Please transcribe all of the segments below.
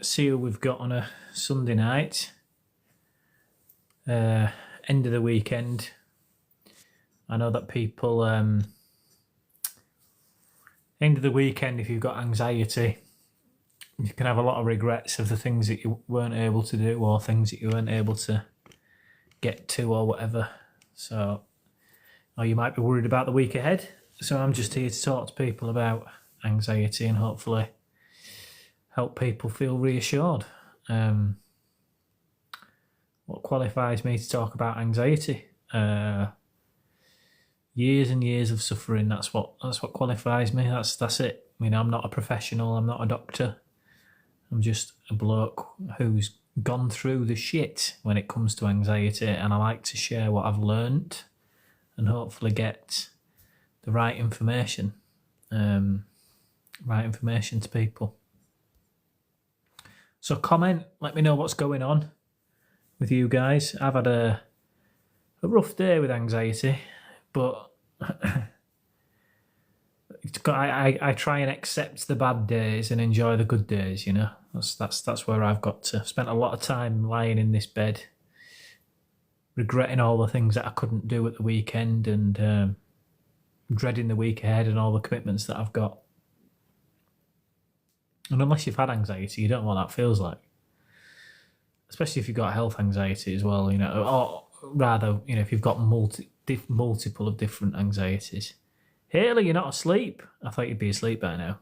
see who we've got on a Sunday night. End of the weekend. I know that people... end of the weekend, if you've got anxiety, you can have a lot of regrets of the things that you weren't able to do or things that you weren't able to get to or whatever. So, or you might be worried about the week ahead. So I'm just here to talk to people about anxiety and hopefully help people feel reassured. What qualifies me to talk about anxiety? Years and years of suffering. That's what qualifies me. That's it. You know, I'm not a professional. I'm not a doctor. I'm just a bloke who's gone through the shit when it comes to anxiety, and I like to share what I've learnt and hopefully get the right information. Right information to people. So comment, let me know what's going on with you guys. I've had a rough day with anxiety, but I try and accept the bad days and enjoy the good days, you know. That's where I've got to. Spent a lot of time lying in this bed, regretting all the things that I couldn't do at the weekend and dreading the week ahead and all the commitments that I've got. And unless you've had anxiety, you don't know what that feels like. Especially if you've got health anxiety as well, you know, or rather, you know, if you've got multiple of different anxieties. Haley, you're not asleep. I thought you'd be asleep by now.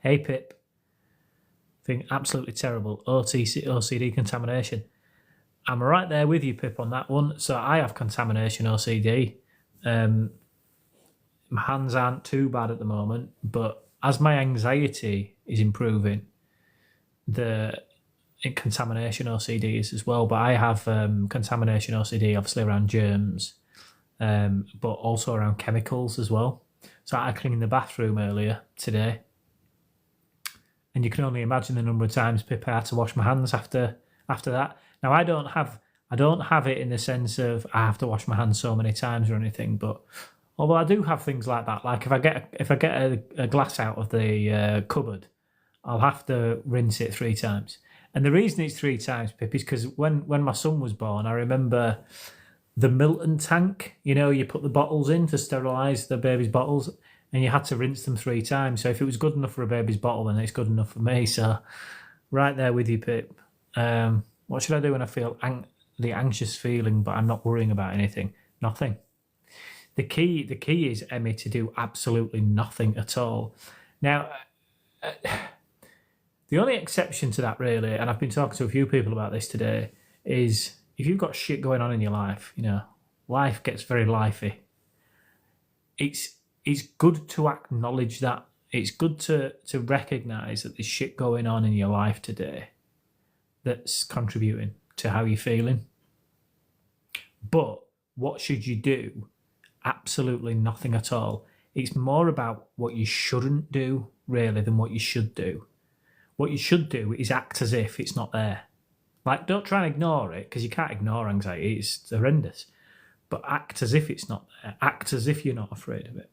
Hey, Pip. Thing absolutely terrible. OCD contamination. I'm right there with you, Pip, on that one. So I have contamination OCD. My hands aren't too bad at the moment, but as my anxiety is improving, the contamination OCD is as well. But I have contamination OCD, obviously around germs, but also around chemicals as well. So I cleaned the bathroom earlier today, and you can only imagine the number of times, Pip, I had to wash my hands after that. Now I don't have it in the sense of I have to wash my hands so many times or anything, but although I do have things like that, like if I get a glass out of the cupboard, I'll have to rinse it 3 times. And the reason it's 3 times, Pip, is because when my son was born, I remember the Milton tank. You know, you put the bottles in to sterilise the baby's bottles, and you had to rinse them 3 times. So if it was good enough for a baby's bottle, then it's good enough for me. So right there with you, Pip. What should I do when I feel the anxious feeling, but I'm not worrying about anything? Nothing. The key is, Emmy, to do absolutely nothing at all. Now, the only exception to that, really, and I've been talking to a few people about this today, is if you've got shit going on in your life, you know, life gets very lifey. It's good to acknowledge that. It's good to recognise that there's shit going on in your life today that's contributing to how you're feeling. But what should you do? Absolutely nothing at all. It's more about what you shouldn't do, really, than what you should do. What you should do is act as if it's not there. Like, don't try and ignore it, because you can't ignore anxiety. It's horrendous. But act as if it's not there. Act as if you're not afraid of it.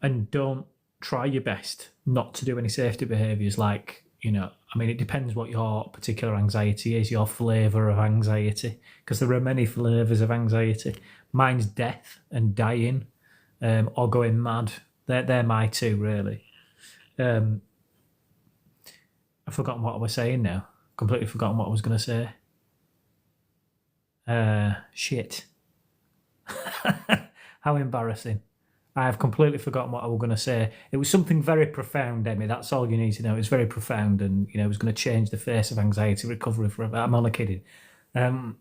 And don't try your best not to do any safety behaviours like, you know, I mean, it depends what your particular anxiety is, your flavour of anxiety, because there are many flavours of anxiety. Mine's death and dying, or going mad. They're my two, really. I've forgotten what I was saying now. Completely forgotten what I was going to say. Shit. How embarrassing. I have completely forgotten what I was going to say. It was something very profound, Emmy. That's all you need to know. It was very profound, and you know, it was going to change the face of anxiety recovery forever. I'm only kidding. But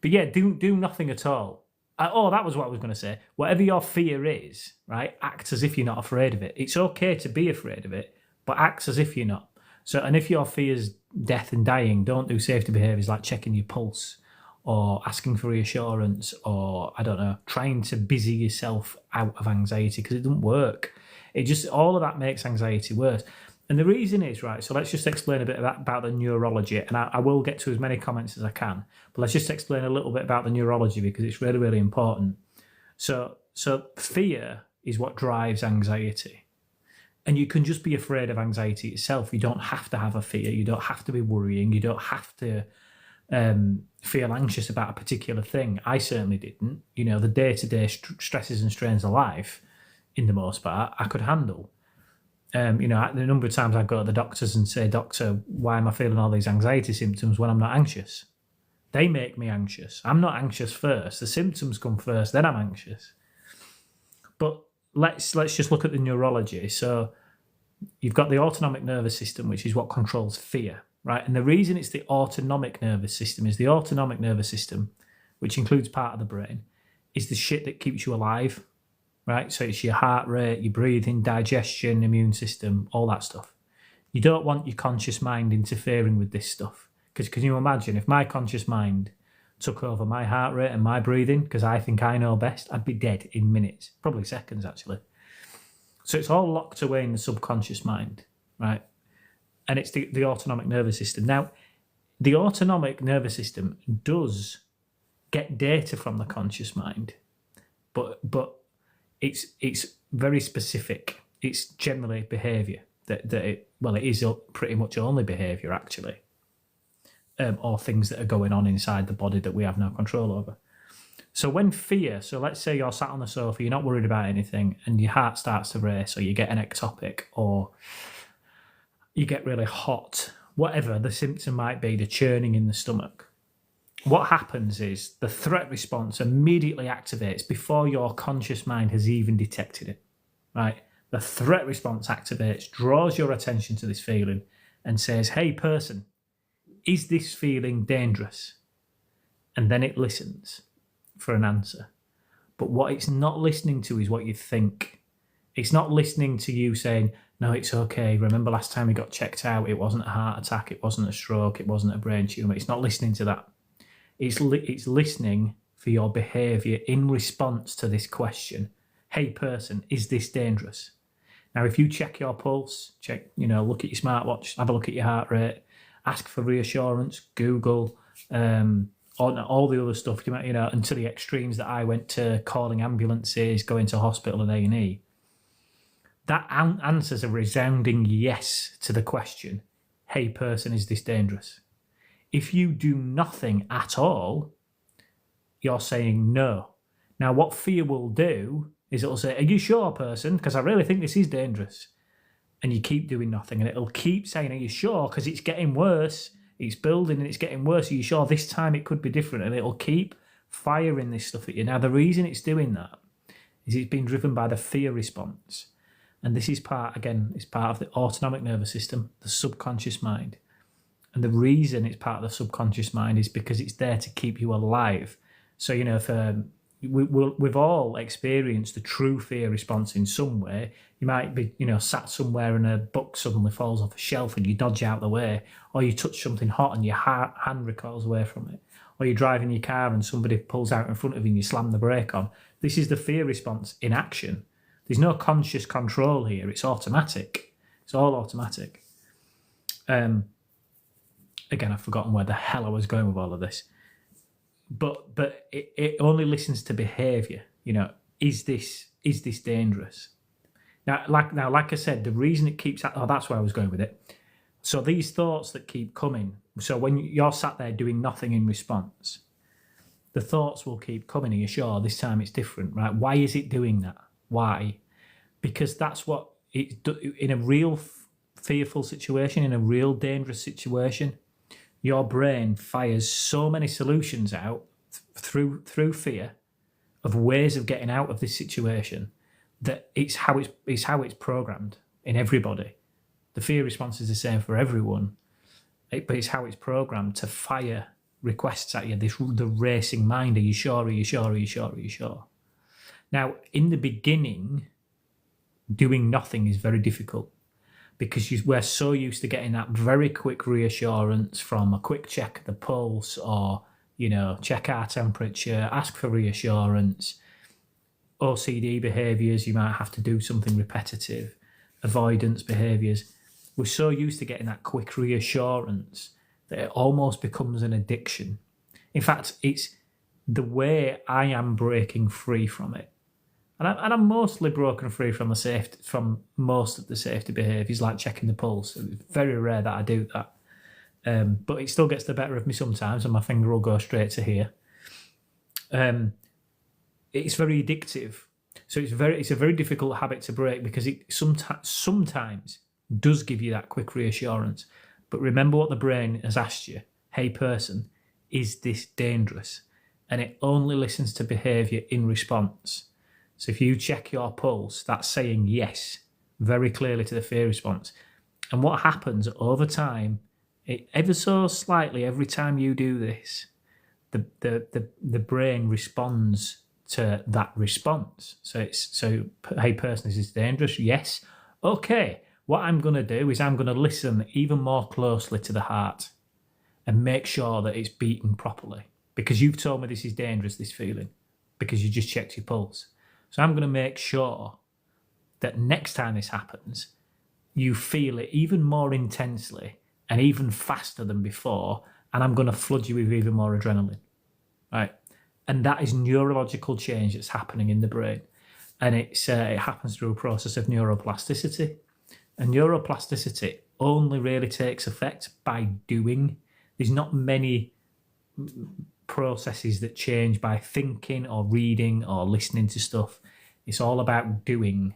yeah, do nothing at all. That was what I was going to say. Whatever your fear is, right, act as if you're not afraid of it. It's okay to be afraid of it, but act as if you're not. So, and if your fear's death and dying, don't do safety behaviours like checking your pulse or asking for reassurance or, I don't know, trying to busy yourself out of anxiety, because it doesn't work. It just, all of that makes anxiety worse. And the reason is, right, so let's just explain a bit about the neurology, and I will get to as many comments as I can, but let's just explain a little bit about the neurology, because it's really, really important. So fear is what drives anxiety. And you can just be afraid of anxiety itself. You don't have to have a fear. You don't have to be worrying. You don't have to feel anxious about a particular thing. I certainly didn't. The day-to-day stresses and strains of life, in the most part, I could handle. The number of times I go to the doctors and say, "Doctor, why am I feeling all these anxiety symptoms when I'm not anxious?" They make me anxious. I'm not anxious first. The symptoms come first, then I'm anxious. But let's just look at the neurology. So you've got the autonomic nervous system, which is what controls fear, right? And the reason it's the autonomic nervous system is the autonomic nervous system, which includes part of the brain, is the shit that keeps you alive, right? So it's your heart rate, your breathing, digestion, immune system, all that stuff. You don't want your conscious mind interfering with this stuff. Because can you imagine if my conscious mind took over my heart rate and my breathing, because I think I know best, I'd be dead in minutes, probably seconds actually. So it's all locked away in the subconscious mind, right? And it's the autonomic nervous system. Now, the autonomic nervous system does get data from the conscious mind, but it's very specific. It's generally behaviour it is pretty much only behaviour actually, or things that are going on inside the body that we have no control over. So when fear, so let's say you're sat on the sofa, you're not worried about anything, and your heart starts to race, or you get an ectopic, or you get really hot, whatever the symptom might be, the churning in the stomach. What happens is the threat response immediately activates before your conscious mind has even detected it, right? The threat response activates, draws your attention to this feeling, and says, "Hey, person, is this feeling dangerous?" And then it listens for an answer. But what it's not listening to is what you think. It's not listening to you saying, "No, it's okay. Remember last time we got checked out, it wasn't a heart attack, it wasn't a stroke, it wasn't a brain tumour." It's not listening to that. It's listening for your behaviour in response to this question. "Hey, person, is this dangerous?" Now, if you check your pulse, look at your smartwatch, have a look at your heart rate, ask for reassurance, Google, all the other stuff, and to the extremes that I went to, calling ambulances, going to hospital and A&E, that answers a resounding yes to the question, "Hey, person, is this dangerous?" If you do nothing at all, you're saying no. Now, what fear will do is it'll say, "Are you sure, person? Because I really think this is dangerous." And you keep doing nothing, and it'll keep saying, "Are you sure? Because it's getting worse. It's building and it's getting worse. Are you sure this time it could be different?" And it'll keep firing this stuff at you. Now, the reason it's doing that is it's being driven by the fear response. And this is part of the autonomic nervous system, the subconscious mind. And the reason it's part of the subconscious mind is because it's there to keep you alive. So, if we've all experienced the true fear response in some way. You might be, sat somewhere and a book suddenly falls off a shelf and you dodge out the way, or you touch something hot and your hand recoils away from it, or you're driving your car and somebody pulls out in front of you and you slam the brake on. This is the fear response in action. There's no conscious control here. It's automatic. It's all automatic. Again, I've forgotten where the hell I was going with all of this. But it only listens to behaviour. Is this dangerous? Now, like I said, the reason it keeps... that's where I was going with it. So these thoughts that keep coming. So when you're sat there doing nothing in response, the thoughts will keep coming. Are you sure this time it's different, right? Why is it doing that? Why? Because that's what it in a real fearful situation, in a real dangerous situation. Your brain fires so many solutions out through fear of ways of getting out of this situation that it's how it's programmed in everybody. The fear response is the same for everyone, but it's how it's programmed to fire requests at you. The racing mind. Are you sure? Are you sure? Are you sure? Are you sure? Now, in the beginning, doing nothing is very difficult. Because we're so used to getting that very quick reassurance from a quick check of the pulse, or, check our temperature, ask for reassurance. OCD behaviours, you might have to do something repetitive. Avoidance behaviours. We're so used to getting that quick reassurance that it almost becomes an addiction. In fact, it's the way I am breaking free from it. And I'm mostly broken free from most of the safety behaviours, like checking the pulse. It's very rare that I do that. But it still gets the better of me sometimes, and my finger will go straight to here. It's very addictive, so it's a very difficult habit to break, because it sometimes does give you that quick reassurance. But remember what the brain has asked you: hey person, is this dangerous? And it only listens to behaviour in response. So if you check your pulse, that's saying yes very clearly to the fear response. And what happens over time, ever so slightly, every time you do this, the brain responds to that response. So hey person, is this dangerous? Yes. Okay, what I'm going to do is I'm going to listen even more closely to the heart and make sure that it's beating properly, because you've told me this is dangerous, this feeling, because you just checked your pulse. So I'm going to make sure that next time this happens, you feel it even more intensely and even faster than before, and I'm going to flood you with even more adrenaline, right? And that is neurological change that's happening in the brain. And it happens through a process of neuroplasticity. And neuroplasticity only really takes effect by doing. There's not many processes that change by thinking or reading or listening to stuff. It's all about doing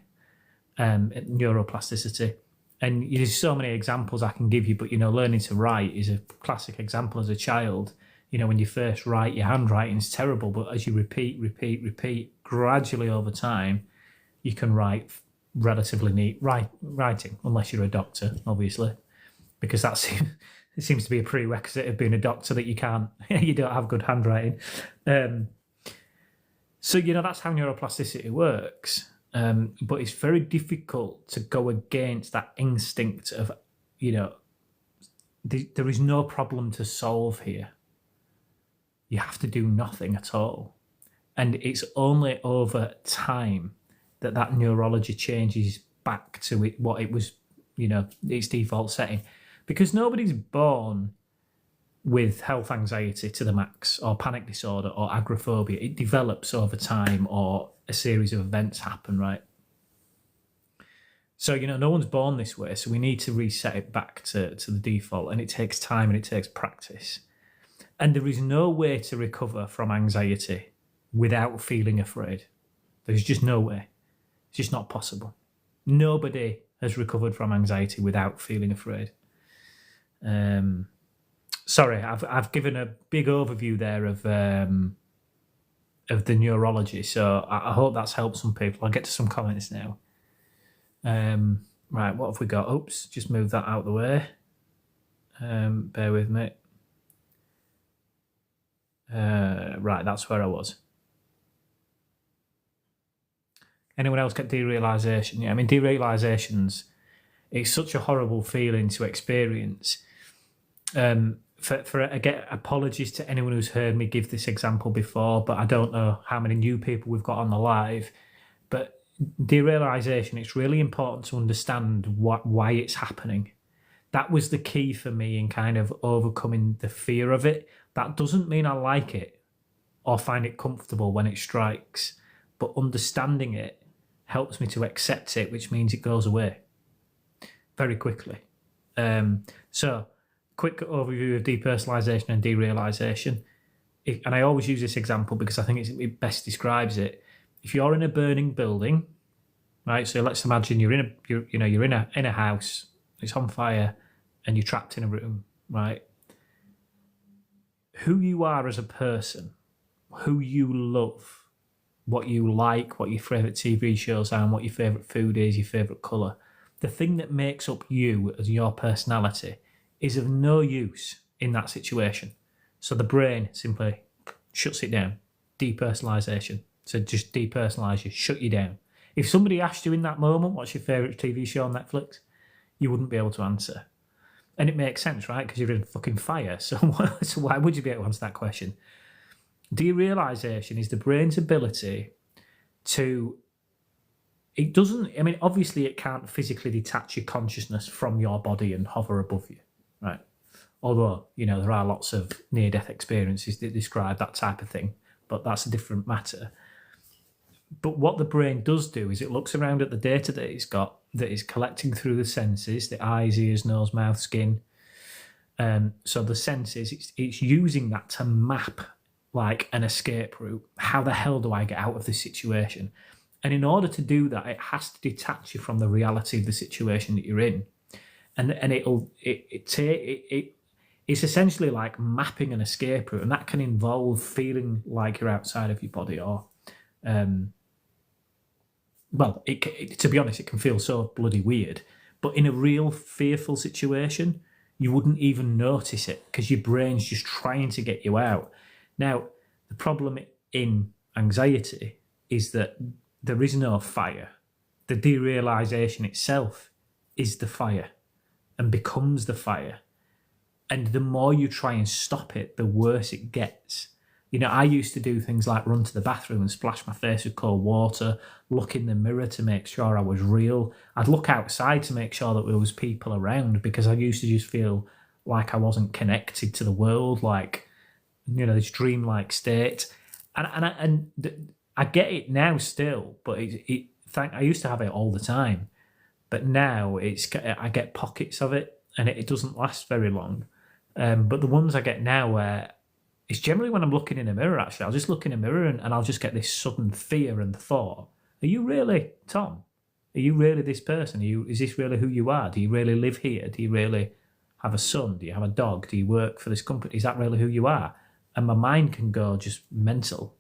neuroplasticity. And there's so many examples I can give you, but, learning to write is a classic example as a child. When you first write, your handwriting's terrible, but as you repeat, gradually over time, you can write relatively neat writing, unless you're a doctor, obviously, because it seems to be a prerequisite of being a doctor that you don't have good handwriting. So, that's how neuroplasticity works. But it's very difficult to go against that instinct of, there is no problem to solve here. You have to do nothing at all. And it's only over time that neurology changes back to what it was, its default setting. Because nobody's born with health anxiety to the max, or panic disorder, or agoraphobia. It develops over time, or a series of events happen, right? So, no one's born this way, so we need to reset it back to the default, and it takes time and it takes practice. And there is no way to recover from anxiety without feeling afraid. There's just no way. It's just not possible. Nobody has recovered from anxiety without feeling afraid. Sorry, I've given a big overview there of the neurology, so I hope that's helped some people. I'll get to some comments now. Right, what have we got? Oops, just move that out of the way. Bear with me. Right, that's where I was. Anyone else get derealisation? Yeah, I mean, derealisations, it's such a horrible feeling to experience. I get apologies to anyone who's heard me give this example before, but I don't know how many new people we've got on the live. But derealisation, it's really important to understand why it's happening. That was the key for me in kind of overcoming the fear of it. That doesn't mean I like it or find it comfortable when it strikes, but understanding it helps me to accept it, which means it goes away very quickly. So, quick overview of depersonalisation and derealisation. And I always use this example because I think it best describes it. If you're in a burning building, right? So let's imagine you're in a house, it's on fire, and you're trapped in a room, right? Who you are as a person, who you love, what you like, what your favourite TV shows are, and what your favourite food is, your favourite colour. The thing that makes up you as your personality is of no use in that situation. So the brain simply shuts it down. Depersonalisation. So just depersonalise you, shut you down. If somebody asked you in that moment, what's your favourite TV show on Netflix, you wouldn't be able to answer. And it makes sense, right? Because you're in fucking fire. So why would you be able to answer that question? Derealisation is the brain's ability to... It doesn't... I mean, obviously it can't physically detach your consciousness from your body and hover above you, right? Although, there are lots of near-death experiences that describe that type of thing, but that's a different matter. But what the brain does do is it looks around at the data that it's got, that is collecting through the senses, the eyes, ears, nose, mouth, skin. So the senses, it's using that to map like an escape route. How the hell do I get out of this situation? And in order to do that, it has to detach you from the reality of the situation that you're in. And it's essentially like mapping an escape route, and that can involve feeling like you're outside of your body, or to be honest, it can feel so bloody weird. But in a real fearful situation, you wouldn't even notice it because your brain's just trying to get you out. Now, the problem in anxiety is that there is no fire. The derealization itself is the fire and becomes the fire. And the more you try and stop it, the worse it gets. You know, I used to do things like run to the bathroom and splash my face with cold water, look in the mirror to make sure I was real. I'd look outside to make sure that there was people around, because I used to just feel like I wasn't connected to the world, like, you know, this dreamlike state. And I get it now still, but I used to have it all the time. But now I get pockets of it, and it doesn't last very long. But the ones I get now, where it's generally when I'm looking in a mirror, actually, I'll just look in a mirror and I'll just get this sudden fear and thought, are you really Tom? Are you really this person? Is this really who you are? Do you really live here? Do you really have a son? Do you have a dog? Do you work for this company? Is that really who you are? And my mind can go just mental.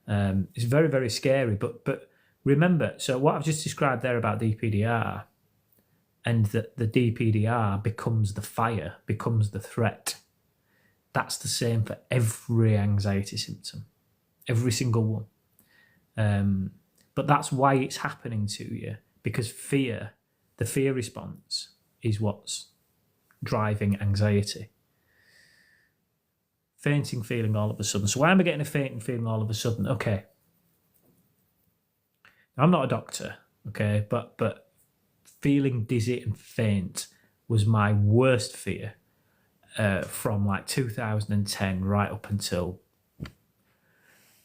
It's very, very scary. But remember, so what I've just described there about DPDR, and that the DPDR becomes the fire, becomes the threat. That's the same for every anxiety symptom, every single one. But that's why it's happening to you, because fear, the fear response, is what's driving anxiety. Fainting feeling all of a sudden. So why am I getting a fainting feeling all of a sudden? Okay. I'm not a doctor, okay, but feeling dizzy and faint was my worst fear from like 2010 right up until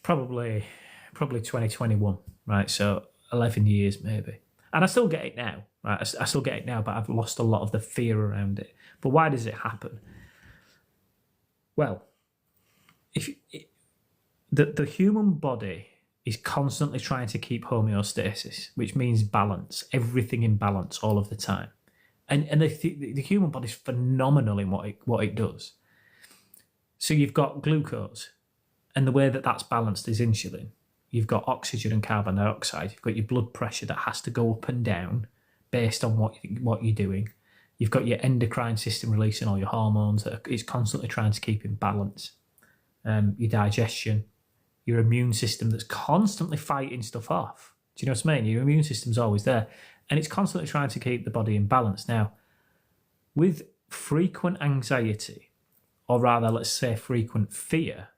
probably 2021, right? So 11 years maybe. And I still get it now, right? I still get it now, but I've lost a lot of the fear around it. But why does it happen? Well, the human body is constantly trying to keep homeostasis, which means balance, everything in balance all of the time. And the human body is phenomenal in what it does. So you've got glucose, and the way that that's balanced is insulin. You've got oxygen and carbon dioxide. You've got your blood pressure that has to go up and down based on what you're doing. You've got your endocrine system releasing all your hormones that is constantly trying to keep in balance. Your digestion, your immune system that's constantly fighting stuff off. Do you know what I mean? Your immune system's always there, and it's constantly trying to keep the body in balance. Now, with frequent anxiety, or rather, let's say frequent fear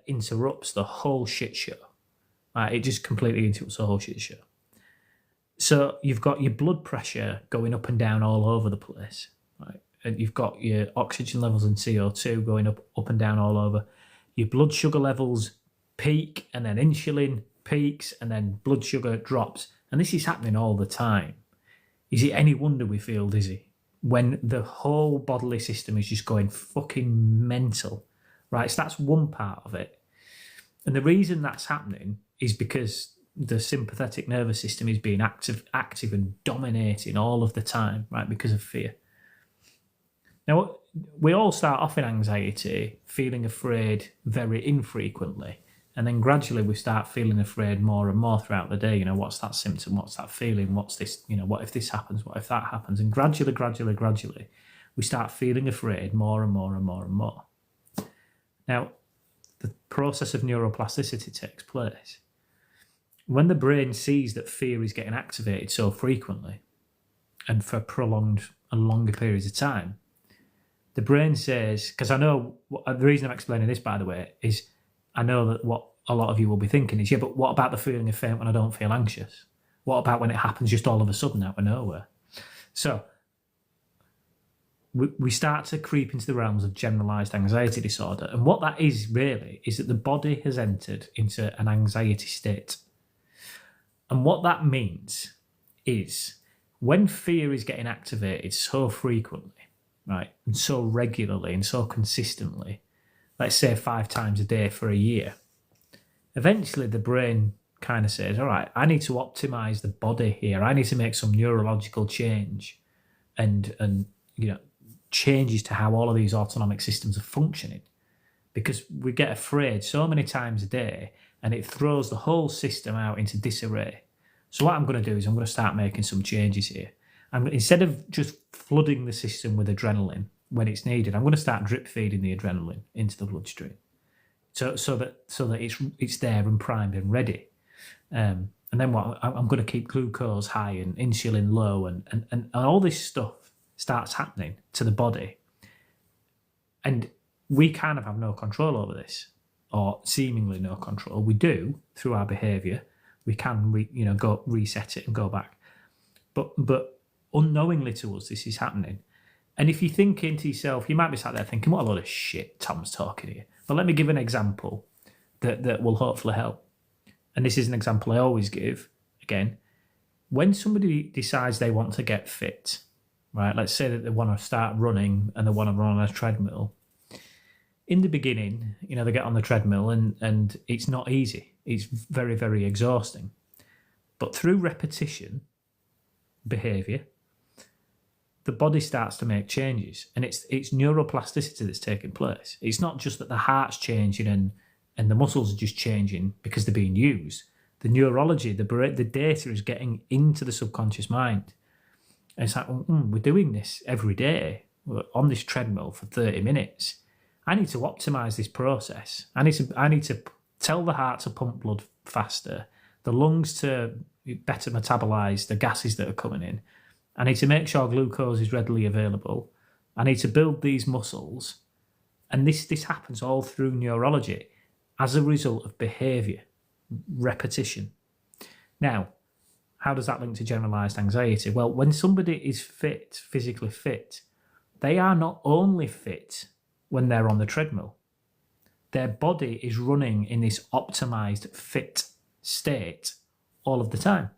interrupts the whole shit show. Right? It just completely interrupts the whole shit show. So you've got your blood pressure going up and down all over the place, right? And you've got your oxygen levels and CO2 going up and down all over. Your blood sugar levels peak, and then insulin peaks, and then blood sugar drops. And this is happening all the time. Is it any wonder we feel dizzy when the whole bodily system is just going fucking mental, right? So that's one part of it. And the reason that's happening is because the sympathetic nervous system is being active and dominating all of the time, right? Because of fear. Now, we all start off in anxiety, feeling afraid very infrequently. And then gradually we start feeling afraid more and more throughout the day. You know, what's that symptom? What's that feeling? What's this? You know, what if this happens? What if that happens? And gradually, we start feeling afraid more and more and more and more. Now, the process of neuroplasticity takes place. When the brain sees that fear is getting activated so frequently and for prolonged and longer periods of time, the brain says, because I know, the reason I'm explaining this, by the way, is I know that what a lot of you will be thinking is, yeah, but what about the feeling of faint when I don't feel anxious? What about when it happens just all of a sudden out of nowhere? So we start to creep into the realms of generalized anxiety disorder. And what that is really is that the body has entered into an anxiety state. And what that means is when fear is getting activated so frequently, right, and so regularly and so consistently, let's say 5 times a day for a year, eventually the brain kind of says, all right, I need to optimize the body here. I need to make some neurological change and changes to how all of these autonomic systems are functioning, because we get afraid so many times a day and it throws the whole system out into disarray. So what I'm going to do is I'm going to start making some changes here. Instead of just flooding the system with adrenaline when it's needed, I'm going to start drip feeding the adrenaline into the bloodstream, so that it's there and primed and ready. And then I'm going to keep glucose high and insulin low, and all this stuff starts happening to the body. And we kind of have no control over this, or seemingly no control. We do through our behaviour. We can go reset it and go back. But unknowingly to us, this is happening. And if you're thinking to yourself, you might be sat there thinking, what a load of shit Tom's talking here. But let me give an example that will hopefully help. And this is an example I always give. Again, when somebody decides they want to get fit, right? Let's say that they want to start running and they want to run on a treadmill. In the beginning, they get on the treadmill and it's not easy. It's very, very exhausting. But through repetition, behaviour, the body starts to make changes, and it's neuroplasticity that's taking place. It's not just that the heart's changing and the muscles are just changing because they're being used. The neurology, the data is getting into the subconscious mind. And it's like, we're doing this every day. We're on this treadmill for 30 minutes. I need to optimize this process. I need to tell the heart to pump blood faster, the lungs to better metabolize the gases that are coming in. I need to make sure glucose is readily available. I need to build these muscles. And this happens all through neurology as a result of behavior, repetition. Now, how does that link to generalized anxiety? Well, when somebody is fit, physically fit, they are not only fit when they're on the treadmill. Their body is running in this optimized fit state all of the time,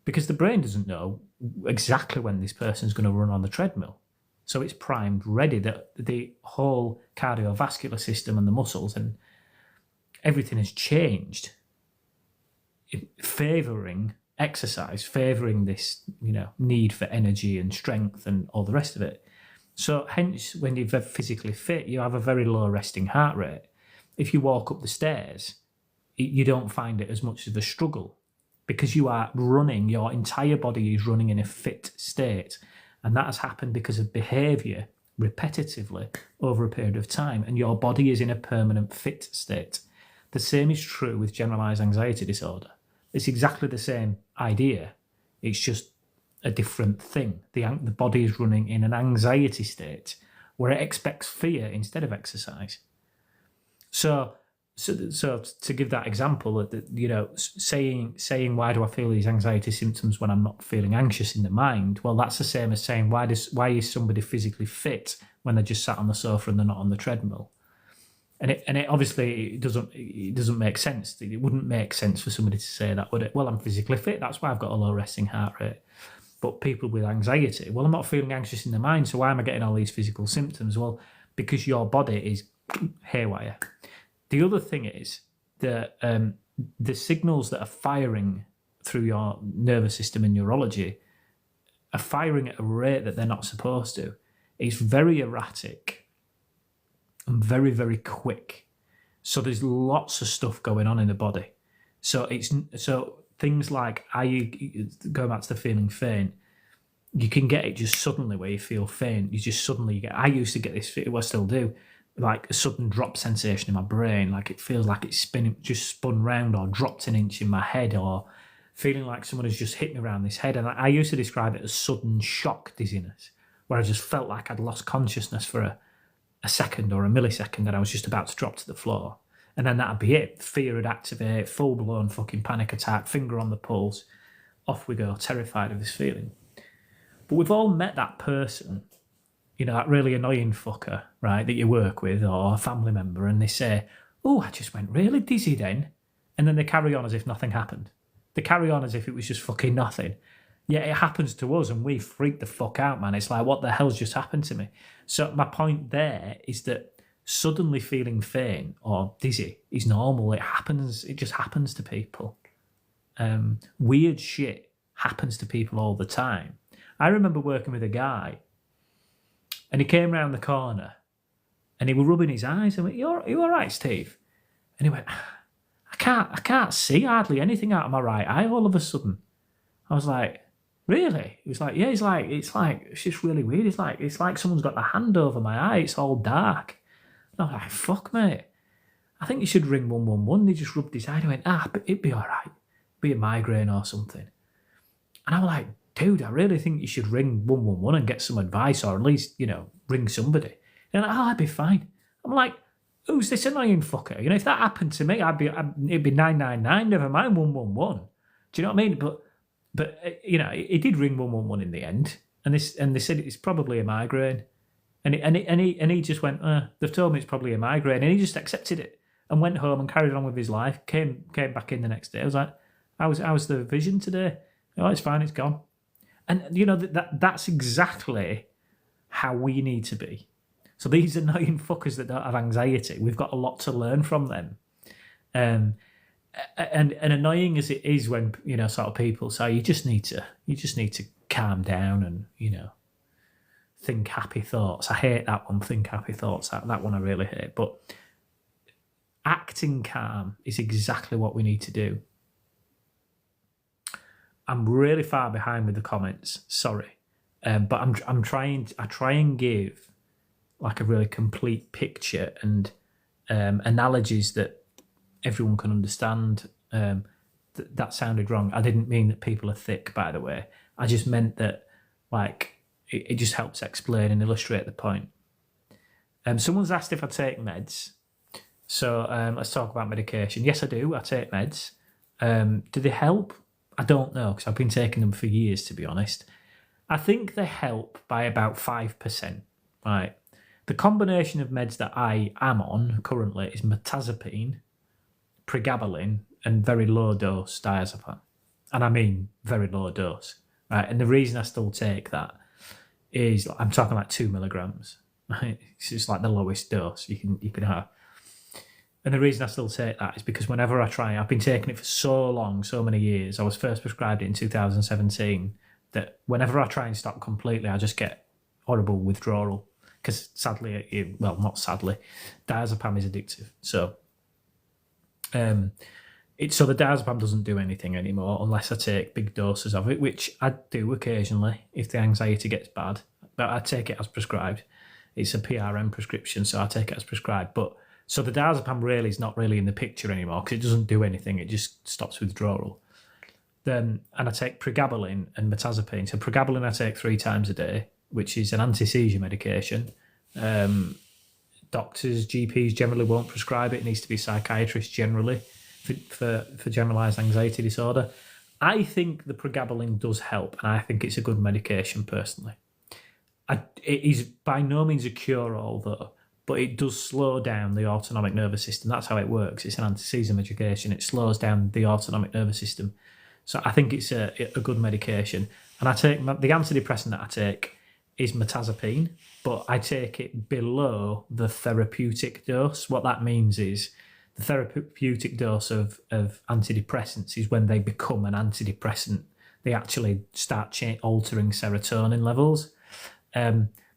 because the brain doesn't know exactly when this person's going to run on the treadmill. So it's primed, ready. The whole cardiovascular system and the muscles and everything has changed, favouring exercise, favouring this need for energy and strength and all the rest of it. So hence, when you're physically fit, you have a very low resting heart rate. If you walk up the stairs, you don't find it as much of a struggle, because you are running, your entire body is running in a fit state. And that has happened because of behaviour repetitively over a period of time, and your body is in a permanent fit state. The same is true with generalised anxiety disorder. It's exactly the same idea. It's just a different thing. The body is running in an anxiety state where it expects fear instead of exercise. So to give that example, saying why do I feel these anxiety symptoms when I'm not feeling anxious in the mind? Well, that's the same as saying why is somebody physically fit when they're just sat on the sofa and they're not on the treadmill? And it obviously doesn't make sense. It wouldn't make sense for somebody to say that, would it? Well, I'm physically fit, that's why I've got a low resting heart rate. But people with anxiety, well, I'm not feeling anxious in the mind, so why am I getting all these physical symptoms? Well, because your body is haywire. The other thing is that the signals that are firing through your nervous system and neurology are firing at a rate that they're not supposed to. It's very erratic and very, very quick. So there's lots of stuff going on in the body. So things like, going back to the feeling faint, you can get it just suddenly where you feel faint. You just suddenly get, I used to get this, well, I still do, like a sudden drop sensation in my brain, like it feels like it's just spun round or dropped an inch in my head, or feeling like someone has just hit me around this head. And I used to describe it as sudden shock dizziness, where I just felt like I'd lost consciousness for a second or a millisecond, and I was just about to drop to the floor. And then that'd be it. Fear would activate, full-blown fucking panic attack, finger on the pulse, off we go, terrified of this feeling. But we've all met that person that really annoying fucker, right, that you work with or a family member, and they say, "Oh, I just went really dizzy then," and then they carry on as if nothing happened. They carry on as if it was just fucking nothing. Yeah, it happens to us, and we freak the fuck out, man. It's like, what the hell's just happened to me? So my point there is that suddenly feeling faint or dizzy is normal. It happens. It just happens to people. Weird shit happens to people all the time. I remember working with a guy, and he came round the corner, and he was rubbing his eyes. I went, "You all right, Steve?" And he went, I can't see hardly anything out of my right eye all of a sudden." I was like, "Really?" He was like, "Yeah." He's like, it's just really weird. It's like someone's got a hand over my eye. It's all dark." And I was like, "Fuck, mate. I think you should ring 111. He just rubbed his eye and he went, but it'd be all right. Be a migraine or something. And I was like, "Dude, I really think you should ring 111 and get some advice, or at least, ring somebody." And like, "I'd be fine." I'm like, "Who's this annoying fucker? If that happened to me, it'd be 999, never mind 111. Do you know what I mean? But he did ring 111 in the end, and they said it's probably a migraine. And he just went, "They've told me it's probably a migraine," and he just accepted it and went home and carried on with his life. Came back in the next day. I was like, "How's the vision today?" "Oh, it's fine. It's gone." And that's exactly how we need to be. So these annoying fuckers that don't have anxiety, we've got a lot to learn from them. And annoying as it is when sort of people say you just need to calm down and think happy thoughts. I hate that one. Think happy thoughts. That one I really hate. But acting calm is exactly what we need to do. I'm really far behind with the comments. Sorry, but I'm trying. I try and give like a really complete picture and analogies that everyone can understand. That sounded wrong. I didn't mean that people are thick, by the way. I just meant that like it just helps explain and illustrate the point. Someone's asked if I take meds. So let's talk about medication. Yes, I do. I take meds. Do they help? I don't know, because I've been taking them for years, to be honest. I think they help by about 5%. Right. The combination of meds that I am on currently is mirtazapine, pregabalin, and very low dose diazepam. And I mean very low dose. Right. And the reason I still take that is I'm talking like 2 milligrams. Right? It's just like the lowest dose you can have. And the reason I still take that is because whenever I try, I've been taking it for so long, so many years. I was first prescribed it in 2017, that whenever I try and stop completely, I just get horrible withdrawal. Because sadly, not sadly, diazepam is addictive. So, the diazepam doesn't do anything anymore unless I take big doses of it, which I do occasionally if the anxiety gets bad. But I take it as prescribed. It's a PRN prescription, so I take it as prescribed. So the diazepam really is not really in the picture anymore because it doesn't do anything. It just stops withdrawal. And I take pregabalin and mirtazapine. So pregabalin I take 3 times a day, which is an anti-seizure medication. Doctors, GPs generally won't prescribe it. It needs to be psychiatrists generally for generalised anxiety disorder. I think the pregabalin does help, and I think it's a good medication personally. It is by no means a cure-all though, but it does slow down the autonomic nervous system. That's how it works. It's an anti-seizure medication. It slows down the autonomic nervous system. So I think it's a good medication. And I take the antidepressant that I take is mirtazapine, but I take it below the therapeutic dose. What that means is the therapeutic dose of antidepressants is when they become an antidepressant. They actually start altering serotonin levels.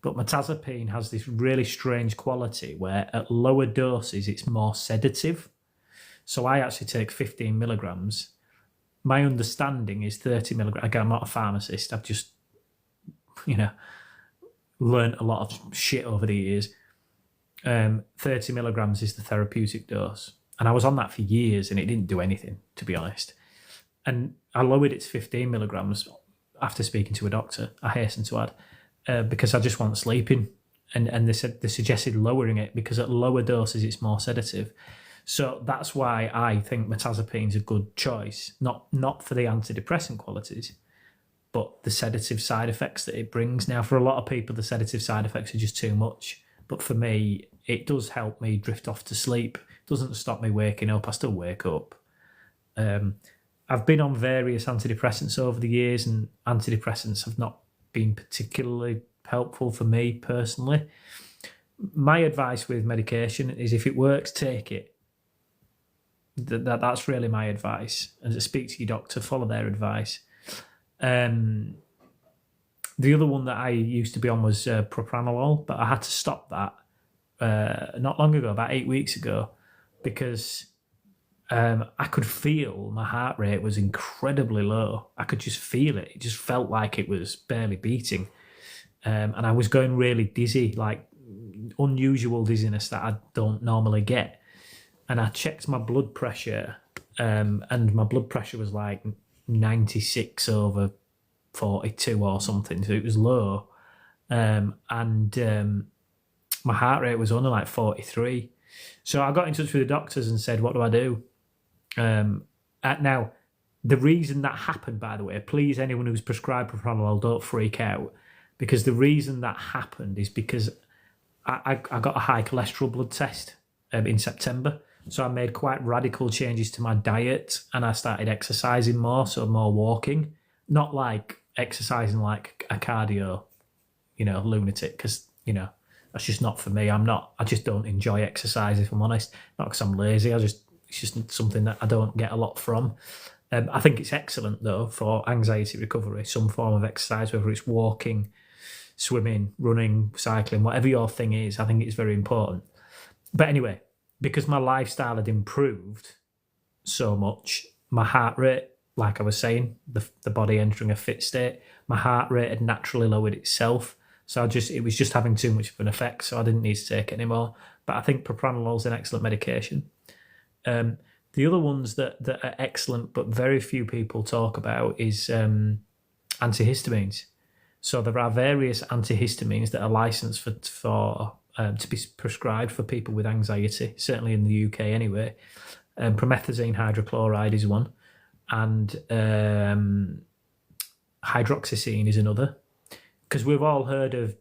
But mirtazapine has this really strange quality where at lower doses it's more sedative. So I actually take 15 milligrams. My understanding is 30 milligrams. Again, I'm not a pharmacist. I've just, learned a lot of shit over the years. 30 milligrams is the therapeutic dose. And I was on that for years and it didn't do anything, to be honest. And I lowered it to 15 milligrams after speaking to a doctor, I hasten to add. Because I just want sleeping, and they suggested lowering it because at lower doses it's more sedative. So that's why I think mirtazapine's a good choice, not for the antidepressant qualities, but the sedative side effects that it brings. Now, for a lot of people, the sedative side effects are just too much. But for me, it does help me drift off to sleep. It doesn't stop me waking up. I still wake up. I've been on various antidepressants over the years, and antidepressants have not been particularly helpful for me personally. My advice with medication is if it works, take it. That's really my advice. And speak to your doctor, follow their advice. The other one that I used to be on was propranolol, but I had to stop that not long ago, about 8 weeks ago, because I could feel my heart rate was incredibly low. I could just feel it. It just felt like it was barely beating. And I was going really dizzy, like unusual dizziness that I don't normally get. And I checked my blood pressure, and my blood pressure was like 96 over 42 or something, so it was low. And my heart rate was only like 43. So I got in touch with the doctors and said, what do I do? Now, the reason that happened, by the way, please, anyone who's prescribed propranolol, don't freak out, because the reason that happened is because I got a high cholesterol blood test in September. So I made quite radical changes to my diet, and I started exercising more, so more walking, not like exercising like a cardio, lunatic, because, that's just not for me. I just don't enjoy exercise, if I'm honest. Not because I'm lazy, it's just something that I don't get a lot from. I think it's excellent, though, for anxiety recovery, some form of exercise, whether it's walking, swimming, running, cycling, whatever your thing is, I think it's very important. But anyway, because my lifestyle had improved so much, my heart rate, like I was saying, the body entering a fit state, my heart rate had naturally lowered itself. So it was just having too much of an effect, so I didn't need to take it anymore. But I think propranolol is an excellent medication. The other ones that are excellent, but very few people talk about, is antihistamines. So there are various antihistamines that are licensed for to be prescribed for people with anxiety, certainly in the UK anyway. Promethazine hydrochloride is one, and hydroxyzine is another. Because we've all heard of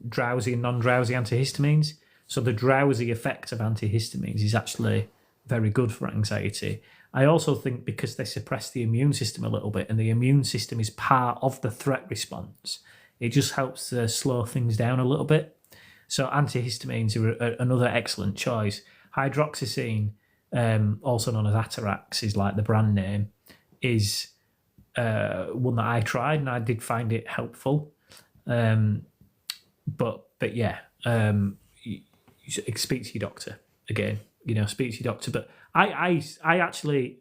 drowsy and non-drowsy antihistamines. So the drowsy effect of antihistamines is actually very good for anxiety. I also think because they suppress the immune system a little bit, and the immune system is part of the threat response, it just helps to slow things down a little bit. So antihistamines are another excellent choice. Hydroxyzine, also known as Atarax, is like the brand name, is one that I tried, and I did find it helpful. But yeah, you speak to your doctor again. Speak to your doctor. But I actually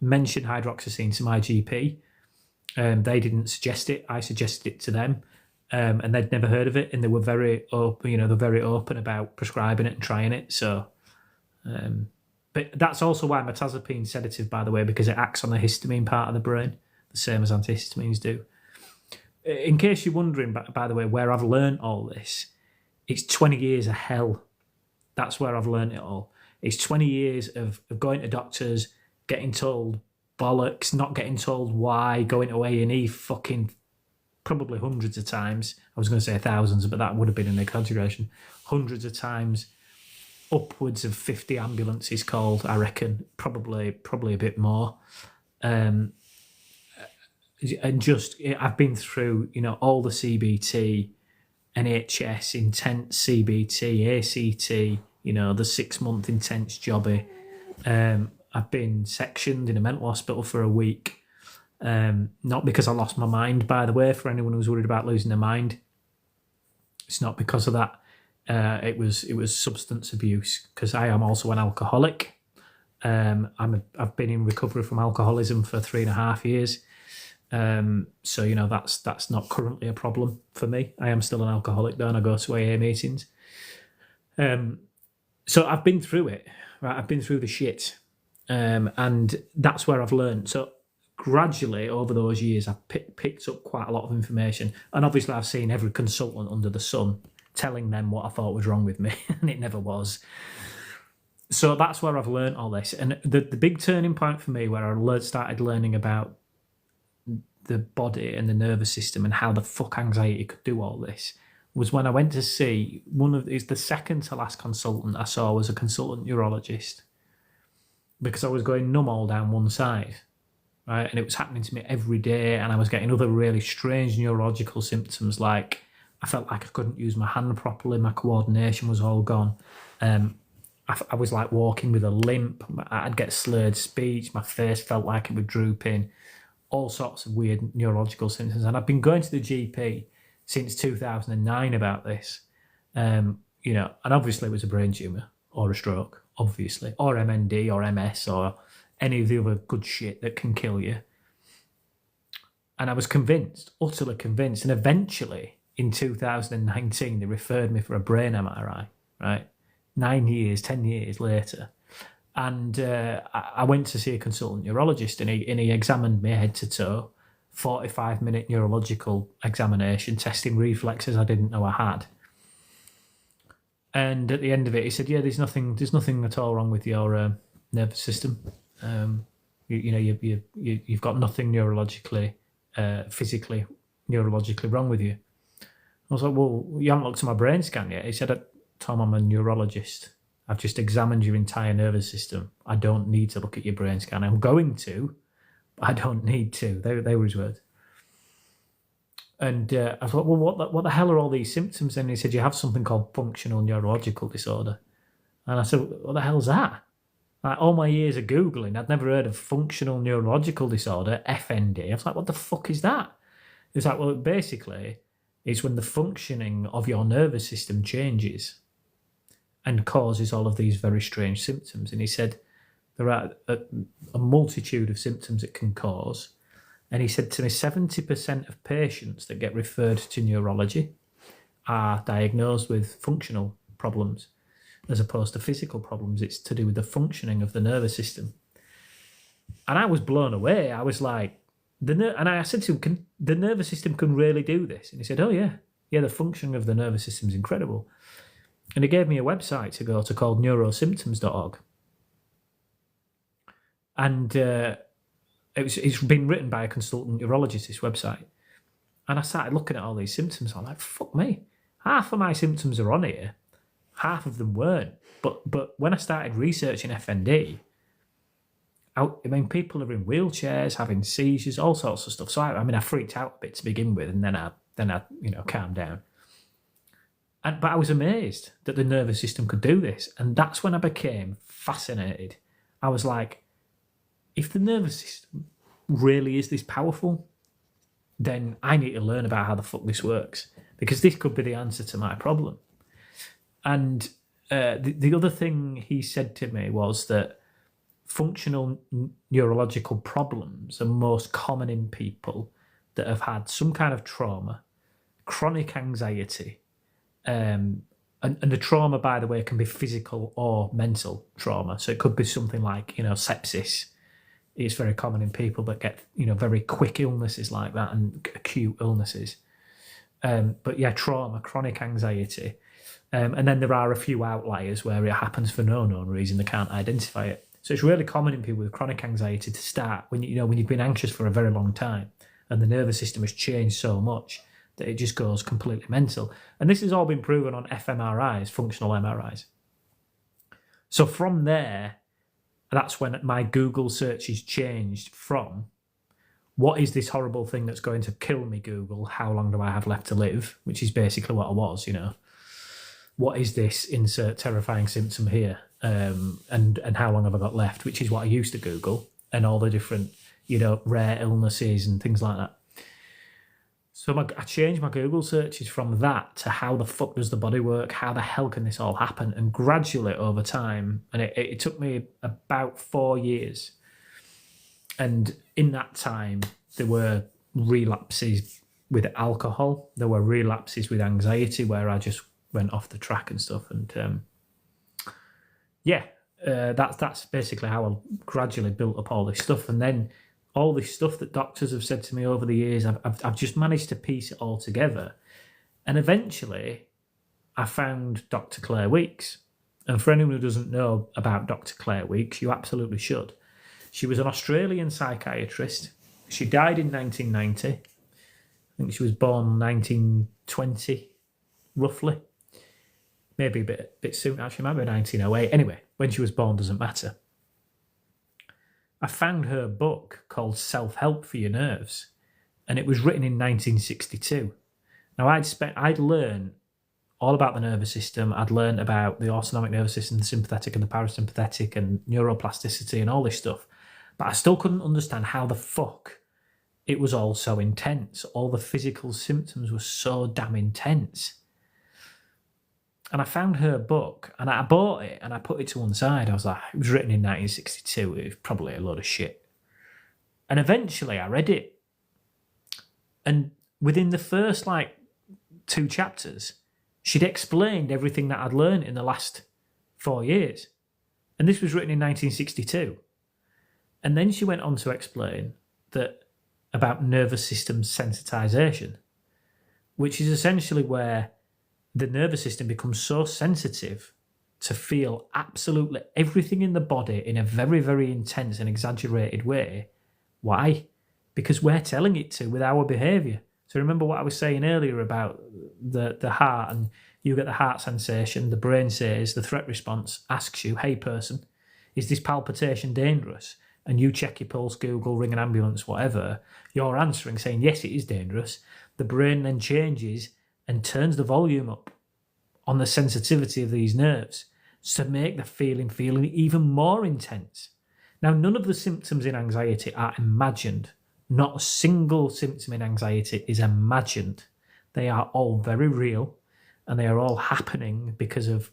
mentioned hydroxyzine to my GP. They didn't suggest it. I suggested it to them. And they'd never heard of it, and they were very open. They're very open about prescribing it and trying it. So, but that's also why mirtazopine's sedative, by the way, because it acts on the histamine part of the brain, the same as antihistamines do. In case you're wondering, by the way, where I've learned all this, it's 20 years of hell. That's where I've learned it all. It's 20 years of going to doctors, getting told bollocks, not getting told why, going to A&E fucking probably hundreds of times. I was going to say thousands, but that would have been an exaggeration. Hundreds of times, upwards of 50 ambulances called, I reckon, probably a bit more. And just, I've been through, all the CBT, NHS, intense CBT, ACT, the 6-month intense jobby. I've been sectioned in a mental hospital for a week. Not because I lost my mind, by the way, for anyone who's worried about losing their mind. It's not because of that. It was substance abuse, because I am also an alcoholic. I've been in recovery from alcoholism for 3.5 years. So that's not currently a problem for me. I am still an alcoholic though, and I go to AA meetings. So I've been through it, right? I've been through the shit, and that's where I've learned. So gradually over those years, I've picked up quite a lot of information, and obviously I've seen every consultant under the sun telling them what I thought was wrong with me, and it never was. So that's where I've learned all this, and the big turning point for me, where I started learning about the body and the nervous system and how the fuck anxiety could do all this was when I went to see the second to last consultant I saw was a consultant neurologist, because I was going numb all down one side, right? And it was happening to me every day, and I was getting other really strange neurological symptoms, like I felt like I couldn't use my hand properly, my coordination was all gone. I was like walking with a limp, I'd get slurred speech, my face felt like it was drooping, all sorts of weird neurological symptoms. And I've been going to the GP since 2009 about this, and obviously it was a brain tumour or a stroke, obviously, or MND or MS or any of the other good shit that can kill you. And I was convinced, utterly convinced, and eventually in 2019 they referred me for a brain MRI, right? 10 years later. And I went to see a consultant neurologist, and he examined me head to toe, 45-minute neurological examination, testing reflexes I didn't know I had. And at the end of it, he said, "Yeah, there's nothing at all wrong with your nervous system. You've got nothing neurologically, physically, neurologically wrong with you." I was like, "Well, you haven't looked at my brain scan yet." He said, "Tom, I'm a neurologist. I've just examined your entire nervous system. I don't need to look at your brain scan. I'm going to, but I don't need to." They were his words. And I thought, well, what the hell are all these symptoms? And he said, "You have something called functional neurological disorder." And I said, "What the hell's that?" Like, all my years of Googling, I'd never heard of functional neurological disorder, FND. I was like, what the fuck is that? It's like, well, basically, it's when the functioning of your nervous system changes and causes all of these very strange symptoms. And he said there are a multitude of symptoms it can cause. And he said to me, 70% of patients that get referred to neurology are diagnosed with functional problems as opposed to physical problems. It's to do with the functioning of the nervous system. And I was blown away. I was like, and I said to him, the nervous system can really do this? And he said, "Oh, yeah. Yeah, the functioning of the nervous system is incredible." And he gave me a website to go to called neurosymptoms.org. And it's been written by a consultant neurologist, this website. And I started looking at all these symptoms. I'm like, fuck me. Half of my symptoms are on here. Half of them weren't. But when I started researching FND, people are in wheelchairs, having seizures, all sorts of stuff. So I freaked out a bit to begin with, and then I calmed down. But I was amazed that the nervous system could do this. And that's when I became fascinated. I was like, if the nervous system really is this powerful, then I need to learn about how the fuck this works, because this could be the answer to my problem. And the other thing he said to me was that functional neurological problems are most common in people that have had some kind of trauma, chronic anxiety, and the trauma, by the way, can be physical or mental trauma. So it could be something like, sepsis. It's very common in people that get, very quick illnesses like that and acute illnesses. But yeah, trauma, chronic anxiety. And then there are a few outliers where it happens for no known reason. They can't identify it. So it's really common in people with chronic anxiety to start when you've been anxious for a very long time and the nervous system has changed so much that it just goes completely mental. And this has all been proven on fMRIs, functional MRIs. So from there, that's when my Google searches changed from, what is this horrible thing that's going to kill me, Google? How long do I have left to live? Which is basically what I was, What is this insert terrifying symptom here? And how long have I got left? Which is what I used to Google, and all the different, rare illnesses and things like that. So I changed my Google searches from that to how the fuck does the body work? How the hell can this all happen? And gradually over time, and it took me about 4 years. And in that time, there were relapses with alcohol. There were relapses with anxiety where I just went off the track and stuff. And that's basically how I gradually built up all this stuff. And then all this stuff that doctors have said to me over the years, I've just managed to piece it all together. And eventually, I found Dr. Claire Weekes. And for anyone who doesn't know about Dr. Claire Weekes, you absolutely should. She was an Australian psychiatrist. She died in 1990. I think she was born 1920, roughly. Maybe a bit soon, actually. Might be 1908. Anyway, when she was born doesn't matter. I found her book called Self-Help for Your Nerves, and it was written in 1962. Now, I'd learned all about the nervous system. I'd learned about the autonomic nervous system, the sympathetic and the parasympathetic, and neuroplasticity and all this stuff. But I still couldn't understand how the fuck it was all so intense. All the physical symptoms were so damn intense. And I found her book, and I bought it, and I put it to one side. I was like, it was written in 1962. It was probably a load of shit. And eventually I read it. And within the first, 2 chapters, she'd explained everything that I'd learned in the last 4 years. And this was written in 1962. And then she went on to explain that about nervous system sensitization, which is essentially where the nervous system becomes so sensitive to feel absolutely everything in the body in a very, very intense and exaggerated way. Why? Because we're telling it to with our behaviour. So remember what I was saying earlier about the heart, and you get the heart sensation, the brain says, the threat response asks you, hey person, is this palpitation dangerous? And you check your pulse, Google, ring an ambulance, whatever. You're answering saying, yes, it is dangerous. The brain then changes and turns the volume up on the sensitivity of these nerves to make the feeling even more intense. Now, none of the symptoms in anxiety are imagined. Not a single symptom in anxiety is imagined. They are all very real, and they are all happening because of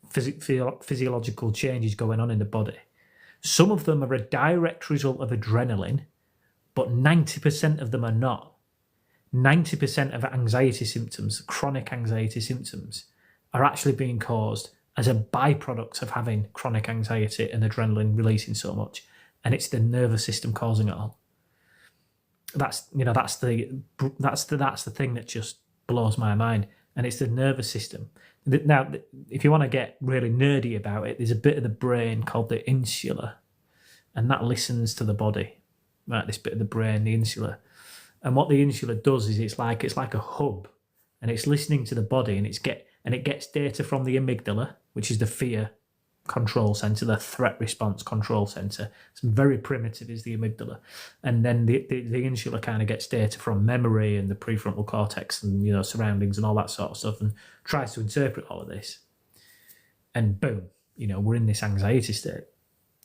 physiological changes going on in the body. Some of them are a direct result of adrenaline, but 90% of them are not. 90% of anxiety symptoms, chronic anxiety symptoms, are actually being caused as a byproduct of having chronic anxiety and adrenaline releasing so much, and it's the nervous system causing it all. That's the thing that just blows my mind, and it's the nervous system. Now, if you want to get really nerdy about it, there's a bit of the brain called the insula, and that listens to the body. Right, this bit of the brain, the insula. And what the insula does is it's like a hub, and it's listening to the body, and it gets data from the amygdala, which is the fear control center, the threat response control center. It's very primitive, is the amygdala, and then the insula kind of gets data from memory and the prefrontal cortex and surroundings and all that sort of stuff, and tries to interpret all of this. And boom, we're in this anxiety state.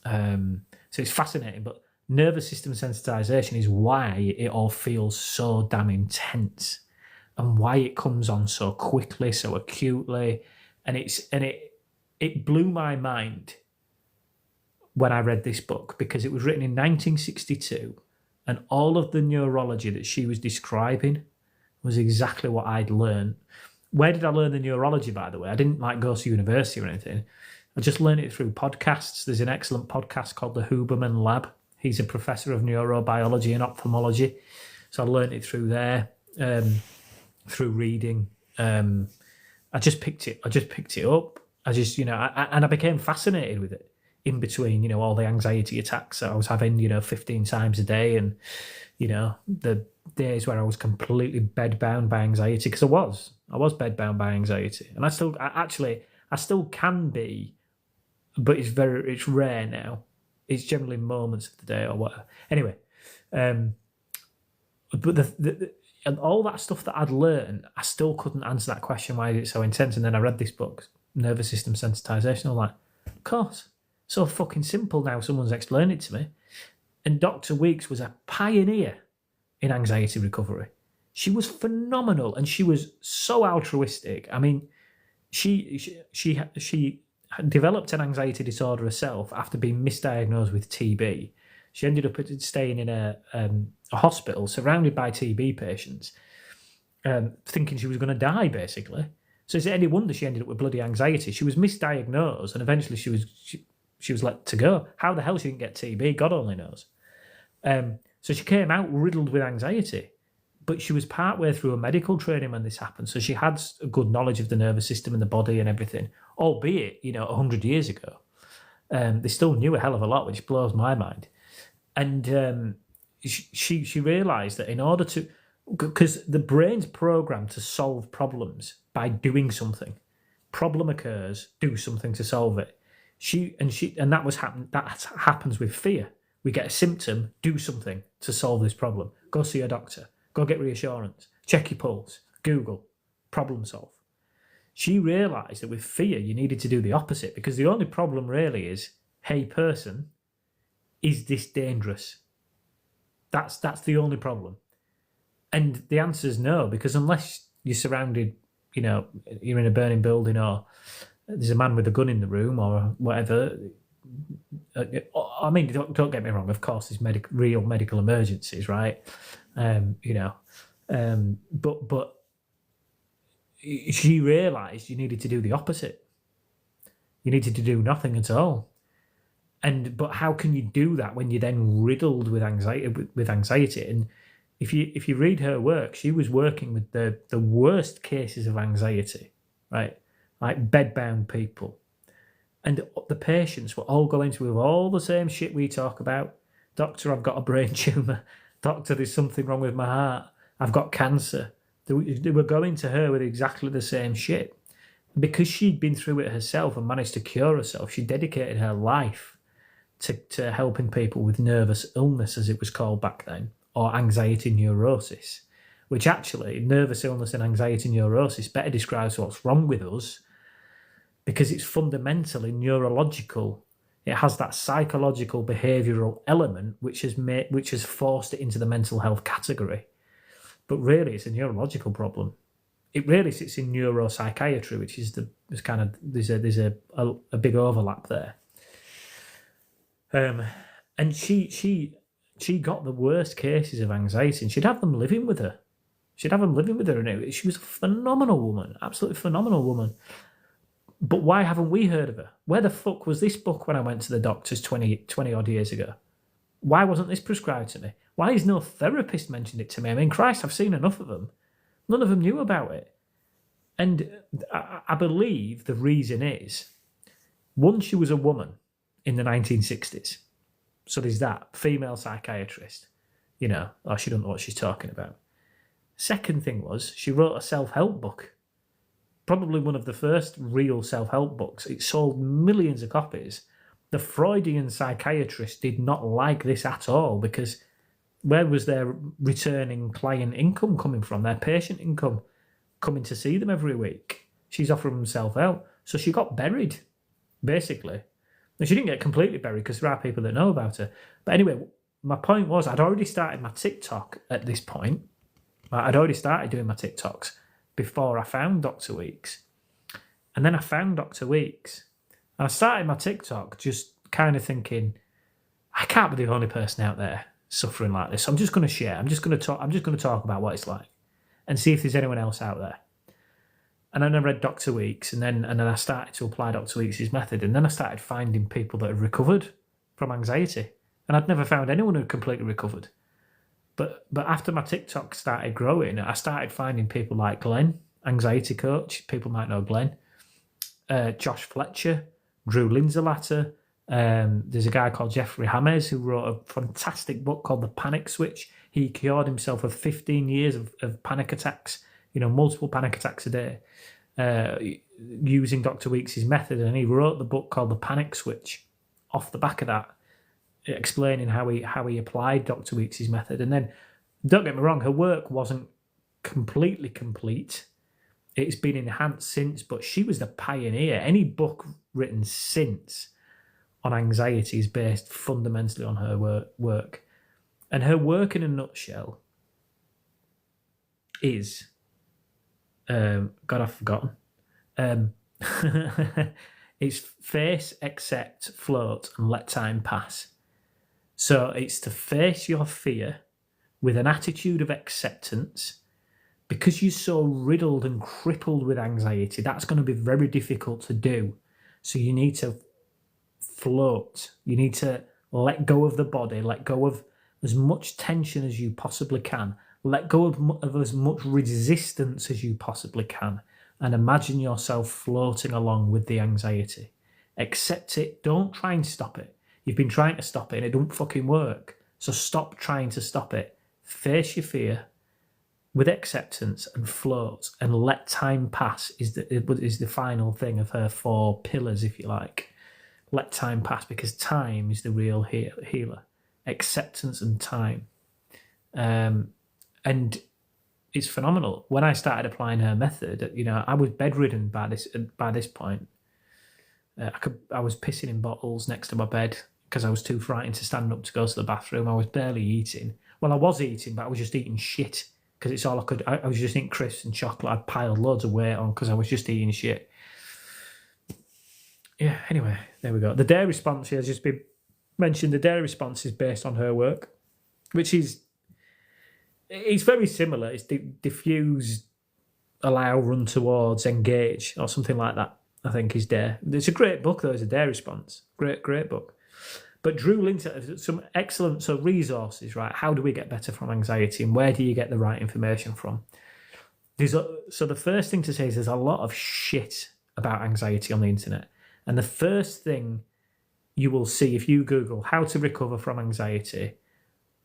So it's fascinating, but nervous system sensitization is why it all feels so damn intense, and why it comes on so quickly, so acutely, and it blew my mind when I read this book, because it was written in 1962, and all of the neurology that she was describing was exactly what I'd learned. Where did I learn the neurology, by the way? I didn't go to university or anything. I just learned it through podcasts. There's an excellent podcast called the Huberman Lab. He's a professor of neurobiology and ophthalmology. So I learned it through there, through reading. I just picked it up. I became fascinated with it in between, all the anxiety attacks that I was having, 15 times a day, and, the days where I was completely bedbound by anxiety, because I was bedbound by anxiety, and I still can be, but it's rare now. It's generally moments of the day or whatever. Anyway, but and all that stuff that I'd learned, I still couldn't answer that question, why is it so intense? And then I read this book, Nervous System Sensitization. I'm like, of course, so fucking simple now. Someone's explained it to me. And Dr. Weeks was a pioneer in anxiety recovery. She was phenomenal, and she was so altruistic. I mean, she developed an anxiety disorder herself after being misdiagnosed with TB. She ended up staying in a hospital surrounded by TB patients, thinking she was going to die, basically. So is it any wonder she ended up with bloody anxiety? She was misdiagnosed, and eventually she was let to go. How the hell she didn't get TB, God only knows. So she came out riddled with anxiety, but she was partway through a medical training when this happened. So she had a good knowledge of the nervous system and the body and everything, albeit, 100 years ago. They still knew a hell of a lot, which blows my mind. And she realised that in order to, because the brain's programmed to solve problems by doing something. Problem occurs, do something to solve it. And that happens with fear. We get a symptom, do something to solve this problem. Go see a doctor. Go get reassurance. Check your pulse. Google. Problem solve. She realised that with fear, you needed to do the opposite, because the only problem really is, hey person, is this dangerous? That's the only problem. And the answer is no, because unless you're surrounded, you're in a burning building, or there's a man with a gun in the room, or whatever. I mean, don't get me wrong. Of course, there's real medical emergencies, right? But she realised you needed to do the opposite. You needed to do nothing at all. But how can you do that when you're then riddled with anxiety? And if you read her work, she was working with the worst cases of anxiety, right? Like bedbound people. And the patients were all going through all the same shit we talk about. Doctor, I've got a brain tumour. Doctor, there's something wrong with my heart. I've got cancer. They were going to her with exactly the same shit. Because she'd been through it herself and managed to cure herself, she dedicated her life to helping people with nervous illness, as it was called back then, or anxiety neurosis, which actually, nervous illness and anxiety neurosis better describes what's wrong with us, because it's fundamentally neurological. It has that psychological behavioural element which has forced it into the mental health category. But really, it's a neurological problem. It really sits in neuropsychiatry, which is there's a big overlap there. And she got the worst cases of anxiety, and she'd have them living with her. And she was a phenomenal woman, absolutely phenomenal woman. But why haven't we heard of her? Where the fuck was this book when I went to the doctors 20 odd years ago? Why wasn't this prescribed to me? Why has no therapist mentioned it to me? I mean, Christ, I've seen enough of them. None of them knew about it. And I believe the reason is, one, she was a woman in the 1960s. So there's that, female psychiatrist. She doesn't know what she's talking about. Second thing was, she wrote a self-help book. Probably one of the first real self-help books. It sold millions of copies. The Freudian psychiatrists did not like this at all, because where was their returning client income coming from? Their patient income coming to see them every week. She's offering them self-help. So she got buried, basically. Now, she didn't get completely buried because there are people that know about her. But anyway, my point was, I'd already started my TikTok at this point. I'd already started doing my TikToks before I found Dr. Weeks. And then I found Dr. Weeks. And I started my TikTok just kind of thinking, I can't be the only person out there suffering like this. So I'm just going to share. I'm just going to talk about what it's like and see if there's anyone else out there. And then I read Dr. Weeks, and then I started to apply Dr. Weeks' method. And then I started finding people that had recovered from anxiety. And I'd never found anyone who completely recovered. But after my TikTok started growing, I started finding people like Glenn, anxiety coach. People might know Glenn. Josh Fletcher, Drew Linzelatter. There's a guy called Jeffrey Hames who wrote a fantastic book called The Panic Switch. He cured himself of 15 years of panic attacks, multiple panic attacks a day, using Dr. Weeks' method. And he wrote the book called The Panic Switch off the back of that, explaining how he applied Dr. Weeks' method. And then, don't get me wrong, her work wasn't completely complete. It's been enhanced since, but she was the pioneer. Any book written since on anxiety is based fundamentally on her work. And her work, in a nutshell, is... God, I've forgotten. It's face, accept, float, and let time pass. So it's to face your fear with an attitude of acceptance. Because you're so riddled and crippled with anxiety, that's going to be very difficult to do. So you need to float. You need to let go of the body, let go of as much tension as you possibly can, let go of as much resistance as you possibly can, and imagine yourself floating along with the anxiety. Accept it. Don't try and stop it. You've been trying to stop it and it don't fucking work. So stop trying to stop it. Face your fear with acceptance and float, and let time pass is the final thing of her 4 pillars, if you like. Let time pass, because time is the real healer. Acceptance and time. And it's phenomenal. When I started applying her method, I was bedridden by this point. I was pissing in bottles next to my bed because I was too frightened to stand up to go to the bathroom. I was barely eating. Well, I was eating, but I was just eating shit because it's all I could. I was just eating crisps and chocolate. I'd piled loads of weight on because I was just eating shit. Yeah, anyway, there we go. The dare response has just been mentioned. The dare response is based on her work, which is... It's very similar. It's diffuse, allow, run towards, engage, or something like that, I think, is dare. It's a great book, though. It's a dare response. Great book. But Drew Linton, some excellent resources, right? How do we get better from anxiety, and where do you get the right information from? So the first thing to say is there's a lot of shit about anxiety on the internet. And the first thing you will see if you Google how to recover from anxiety,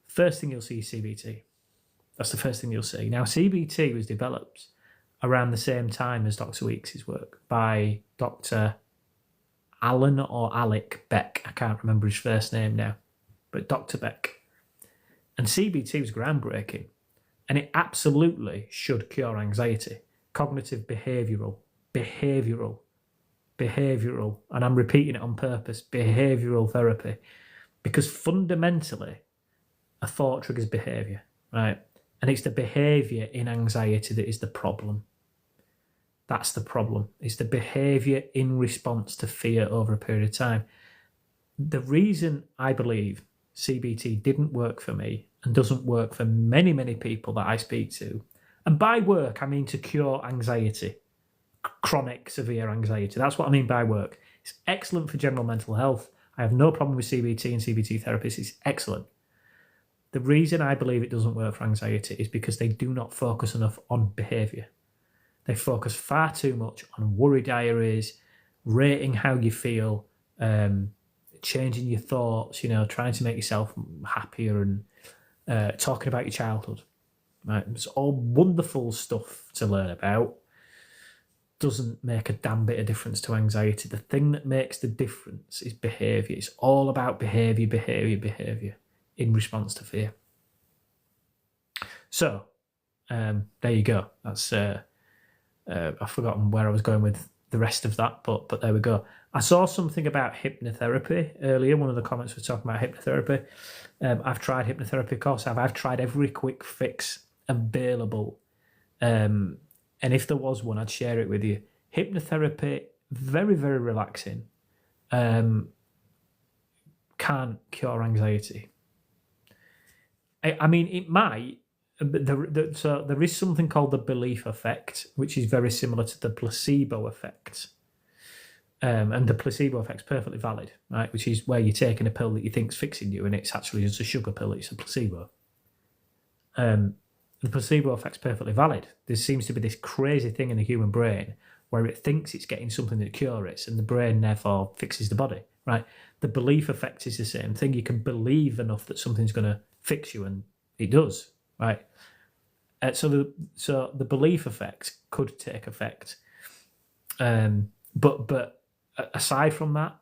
first thing you'll see is CBT. That's the first thing you'll see. Now, CBT was developed around the same time as Dr. Weeks' work by Dr. Alan or Alec Beck. I can't remember his first name now, but Dr. Beck. And CBT was groundbreaking, and it absolutely should cure anxiety. Cognitive behavioural, and I'm repeating it on purpose, behavioural therapy, because fundamentally a thought triggers behaviour, right? And it's the behaviour in anxiety that is the problem. That's the problem. It's the behaviour in response to fear over a period of time. The reason I believe CBT didn't work for me and doesn't work for many, many people that I speak to, and by work I mean to cure anxiety, chronic severe anxiety. That's what I mean by work. It's excellent for general mental health. I have no problem with CBT and CBT therapists. It's excellent. The reason I believe it doesn't work for anxiety is because they do not focus enough on behaviour. They focus far too much on worry diaries, rating how you feel, changing your thoughts, trying to make yourself happier, and talking about your childhood. Right? It's all wonderful stuff to learn about. Doesn't make a damn bit of difference to anxiety. The thing that makes the difference is behaviour. It's all about behaviour in response to fear. So, there you go. That's I've forgotten where I was going with the rest of that, but there we go. I saw something about hypnotherapy earlier. One of the comments was talking about hypnotherapy. I've tried hypnotherapy, of course. I've tried every quick fix available. And if there was one, I'd share it with you. Hypnotherapy, very, very relaxing. Can't cure anxiety. I mean, it might, but so there is something called the belief effect, which is very similar to the placebo effect. And the placebo effect's perfectly valid, right? Which is where you're taking a pill that you think's fixing you, and it's actually just a sugar pill. It's a placebo. The placebo effect's perfectly valid. There seems to be this crazy thing in the human brain where it thinks it's getting something that cures it, and the brain therefore fixes the body, right? The belief effect is the same thing. You can believe enough that something's going to fix you, and it does, right? So the belief effect could take effect, but aside from that,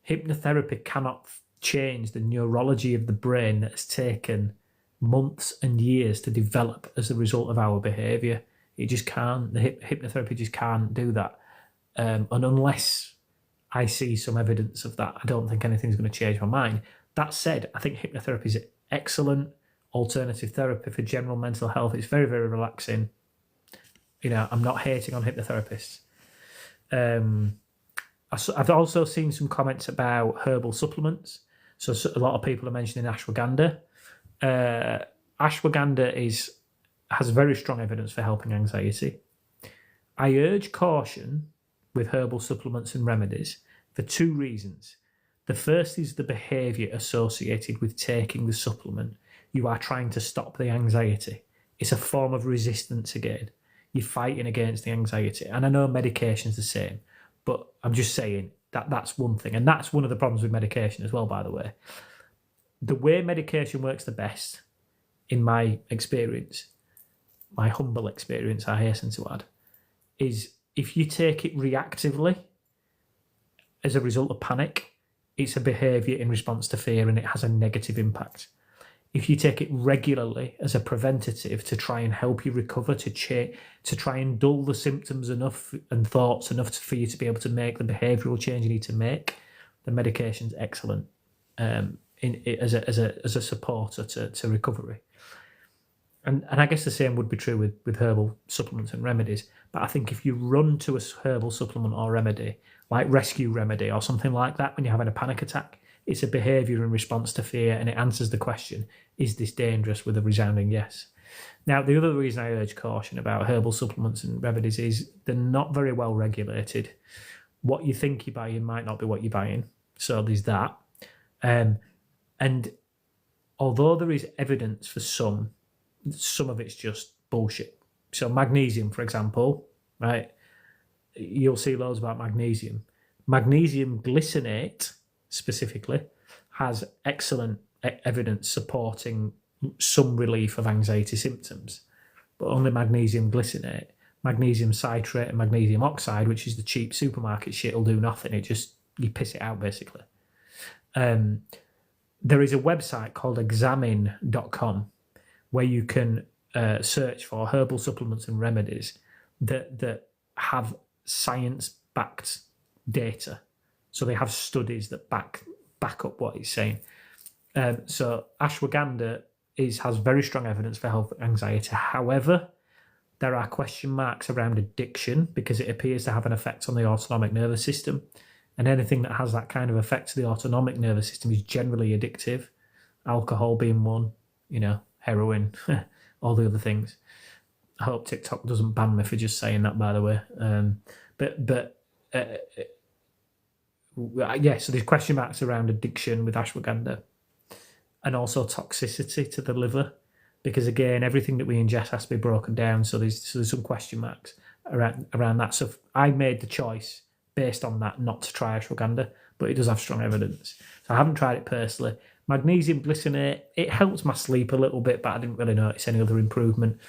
hypnotherapy cannot change the neurology of the brain that has taken months and years to develop as a result of our behaviour. It just can't. The hypnotherapy just can't do that, and unless I see some evidence of that, I don't think anything's going to change my mind. That said, I think hypnotherapy is excellent alternative therapy for general mental health. It's very, very relaxing. I'm not hating on hypnotherapists. I've also seen some comments about herbal supplements. So a lot of people are mentioning ashwagandha. Ashwagandha has very strong evidence for helping anxiety. I urge caution with herbal supplements and remedies for two reasons. The first is the behaviour associated with taking the supplement. You are trying to stop the anxiety. It's a form of resistance again. You're fighting against the anxiety. And I know medication's the same, but I'm just saying that's one thing. And that's one of the problems with medication as well, by the way. the way medication works the best, in my experience, my humble experience, I hasten to add, is if you take it reactively as a result of panic, it's a behaviour in response to fear and it has a negative impact. If you take it regularly as a preventative to try and help you recover, to try and dull the symptoms enough and thoughts enough for you to be able to make the behavioural change you need to make, the medication's excellent as a supporter to recovery. And I guess the same would be true with herbal supplements and remedies. But I think if you run to a herbal supplement or remedy, like Rescue Remedy or something like that, when you're having a panic attack, it's a behaviour in response to fear and it answers the question, is this dangerous, with a resounding yes. Now, the other reason I urge caution about herbal supplements and remedies is they're not very well regulated. What you think you're buying might not be what you're buying. So there's that. And although there is evidence for some of it's just bullshit. So magnesium, for example, right? You'll see loads about magnesium. Magnesium glycinate, specifically, has excellent evidence supporting some relief of anxiety symptoms, but only magnesium glycinate. Magnesium citrate and magnesium oxide, which is the cheap supermarket shit, will do nothing. You piss it out, basically. There is a website called examine.com where you can search for herbal supplements and remedies that have science-backed data. So they have studies that back up what it's saying. So ashwagandha has very strong evidence for health and anxiety. However, there are question marks around addiction because it appears to have an effect on the autonomic nervous system. And anything that has that kind of effect to the autonomic nervous system is generally addictive. Alcohol being one, heroin, all the other things. I hope TikTok doesn't ban me for just saying that, by the way. So there's question marks around addiction with ashwagandha and also toxicity to the liver, because again, everything that we ingest has to be broken down. So there's some question marks around that. So I made the choice based on that not to try ashwagandha, but it does have strong evidence. So I haven't tried it personally. Magnesium glycinate, it helps my sleep a little bit, but I didn't really notice any other improvement.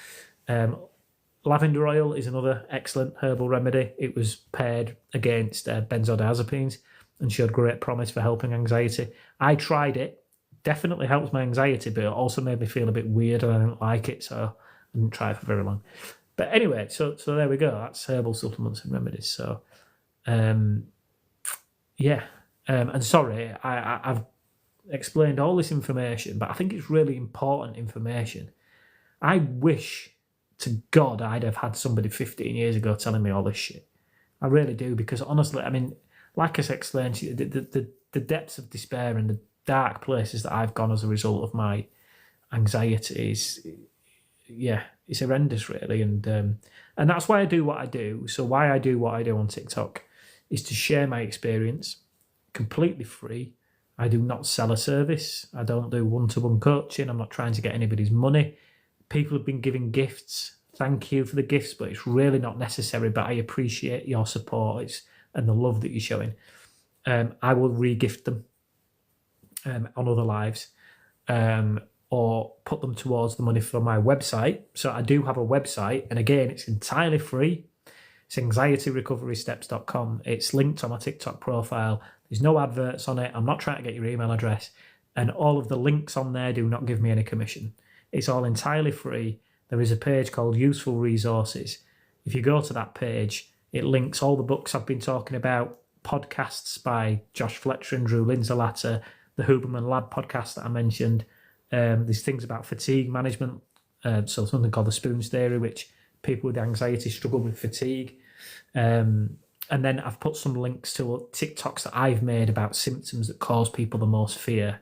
Lavender oil is another excellent herbal remedy. It was paired against benzodiazepines and showed great promise for helping anxiety. I tried it, definitely helps my anxiety, but it also made me feel a bit weird and I didn't like it, so I didn't try it for very long. But anyway, so there we go. That's herbal supplements and remedies. So, and sorry, I've explained all this information, but I think it's really important information. I wish to God I'd have had somebody 15 years ago telling me all this shit. I really do, because honestly, I mean, like I explained to you, the depths of despair and the dark places that I've gone as a result of my anxiety it's horrendous, really. And that's why I do what I do. So why I do what I do on TikTok is to share my experience completely free. I do not sell a service. I don't do one-to-one coaching. I'm not trying to get anybody's money. People have been giving gifts. Thank you for the gifts, but it's really not necessary. But I appreciate your support and the love that you're showing. I will re-gift them on other lives or put them towards the money for my website. So I do have a website, and again, it's entirely free. It's anxietyrecoverysteps.com. It's linked on my TikTok profile. There's no adverts on it. I'm not trying to get your email address. And all of the links on there do not give me any commission. It's all entirely free. There is a page called Useful Resources. If you go to that page, it links all the books I've been talking about, podcasts by Josh Fletcher and Drew Linzerlatter, the Huberman Lab podcast that I mentioned. There's things about fatigue management, so something called the Spoons Theory, which people with anxiety struggle with fatigue. And then I've put some links to TikToks that I've made about symptoms that cause people the most fear,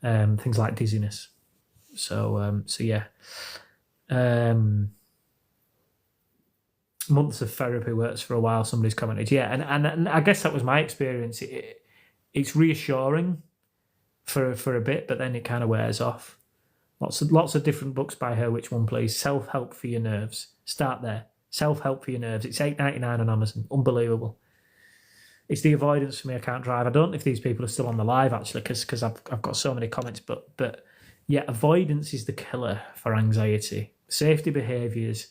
things like dizziness. So yeah. Months of therapy works for a while, somebody's commented. Yeah, and I guess that was my experience. It's reassuring for a bit, but then it kind of wears off. Lots of different books by her. Which one, please? Self-Help for Your Nerves. Start there. Self-Help for Your Nerves. It's $8.99 on Amazon. Unbelievable. It's the avoidance for me. I can't drive. I don't know if these people are still on the live actually, because I've got so many comments. But yeah, avoidance is the killer for anxiety. Safety behaviours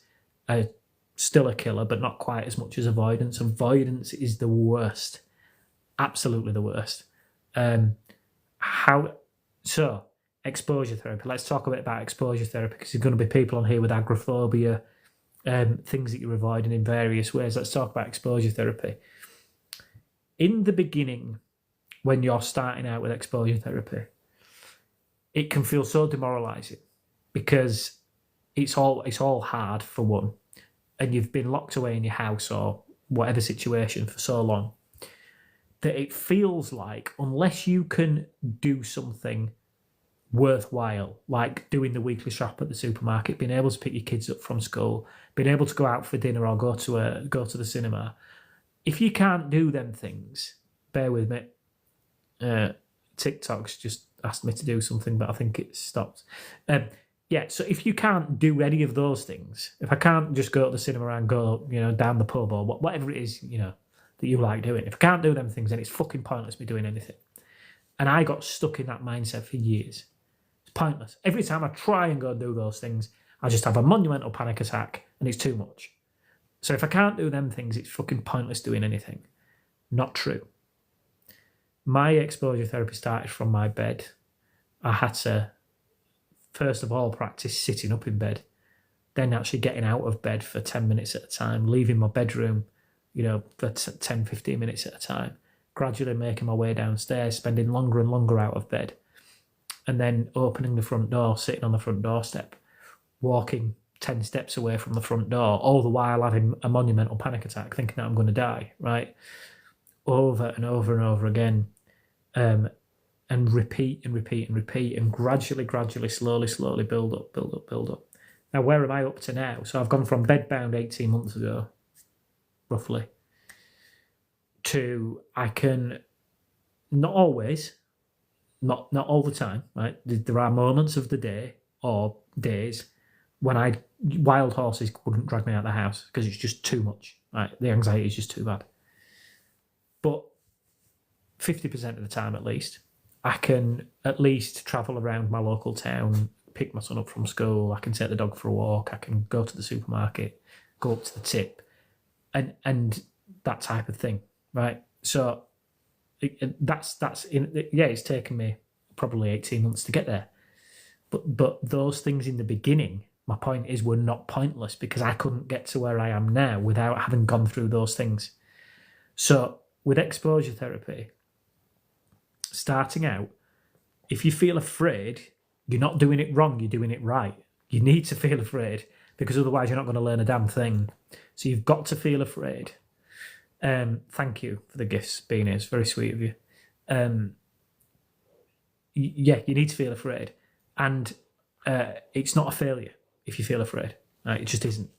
are still a killer, but not quite as much as avoidance. Avoidance is the worst, absolutely the worst. Exposure therapy. Let's talk a bit about exposure therapy, because there's going to be people on here with agoraphobia, things that you're avoiding in various ways. Let's talk about exposure therapy. In the beginning, when you're starting out with exposure therapy, it can feel so demoralising because it's all hard, for one, and you've been locked away in your house or whatever situation for so long that it feels like, unless you can do something worthwhile, like doing the weekly shop at the supermarket, being able to pick your kids up from school, being able to go out for dinner or go to the cinema, if you can't do them things, bear with me. TikTok's just asked me to do something, but I think it stopped. So if you can't do any of those things, if I can't just go to the cinema and go, down the pub or whatever it is, that you like doing, if I can't do them things, then it's fucking pointless me doing anything. And I got stuck in that mindset for years. It's pointless. Every time I try and go do those things, I just have a monumental panic attack and it's too much. So if I can't do them things, it's fucking pointless doing anything. Not true. My exposure therapy started from my bed. I had to, first of all, practice sitting up in bed, then actually getting out of bed for 10 minutes at a time, leaving my bedroom, for 10, 15 minutes at a time, gradually making my way downstairs, spending longer and longer out of bed, and then opening the front door, sitting on the front doorstep, walking 10 steps away from the front door, all the while having a monumental panic attack, thinking that I'm going to die, right? Over and over and over again. And repeat and repeat and repeat, and gradually, slowly build up. Now, where am I up to now? So I've gone from bedbound 18 months ago, roughly, to I can, not always, not all the time, right? There are moments of the day or days when wild horses wouldn't drag me out of the house because it's just too much, right? The anxiety is just too bad. But 50% of the time, at least, I can at least travel around my local town, pick my son up from school, I can take the dog for a walk, I can go to the supermarket, go up to the tip, and that type of thing, right? So it's taken me probably 18 months to get there. But those things in the beginning, my point is, were not pointless because I couldn't get to where I am now without having gone through those things. So with exposure therapy, starting out, if you feel afraid, you're not doing it wrong, you're doing it right. You need to feel afraid because otherwise you're not going to learn a damn thing. So you've got to feel afraid. Thank you for the gifts, Beanie. It's very sweet of you. You need to feel afraid. And it's not a failure if you feel afraid. Right? It just isn't.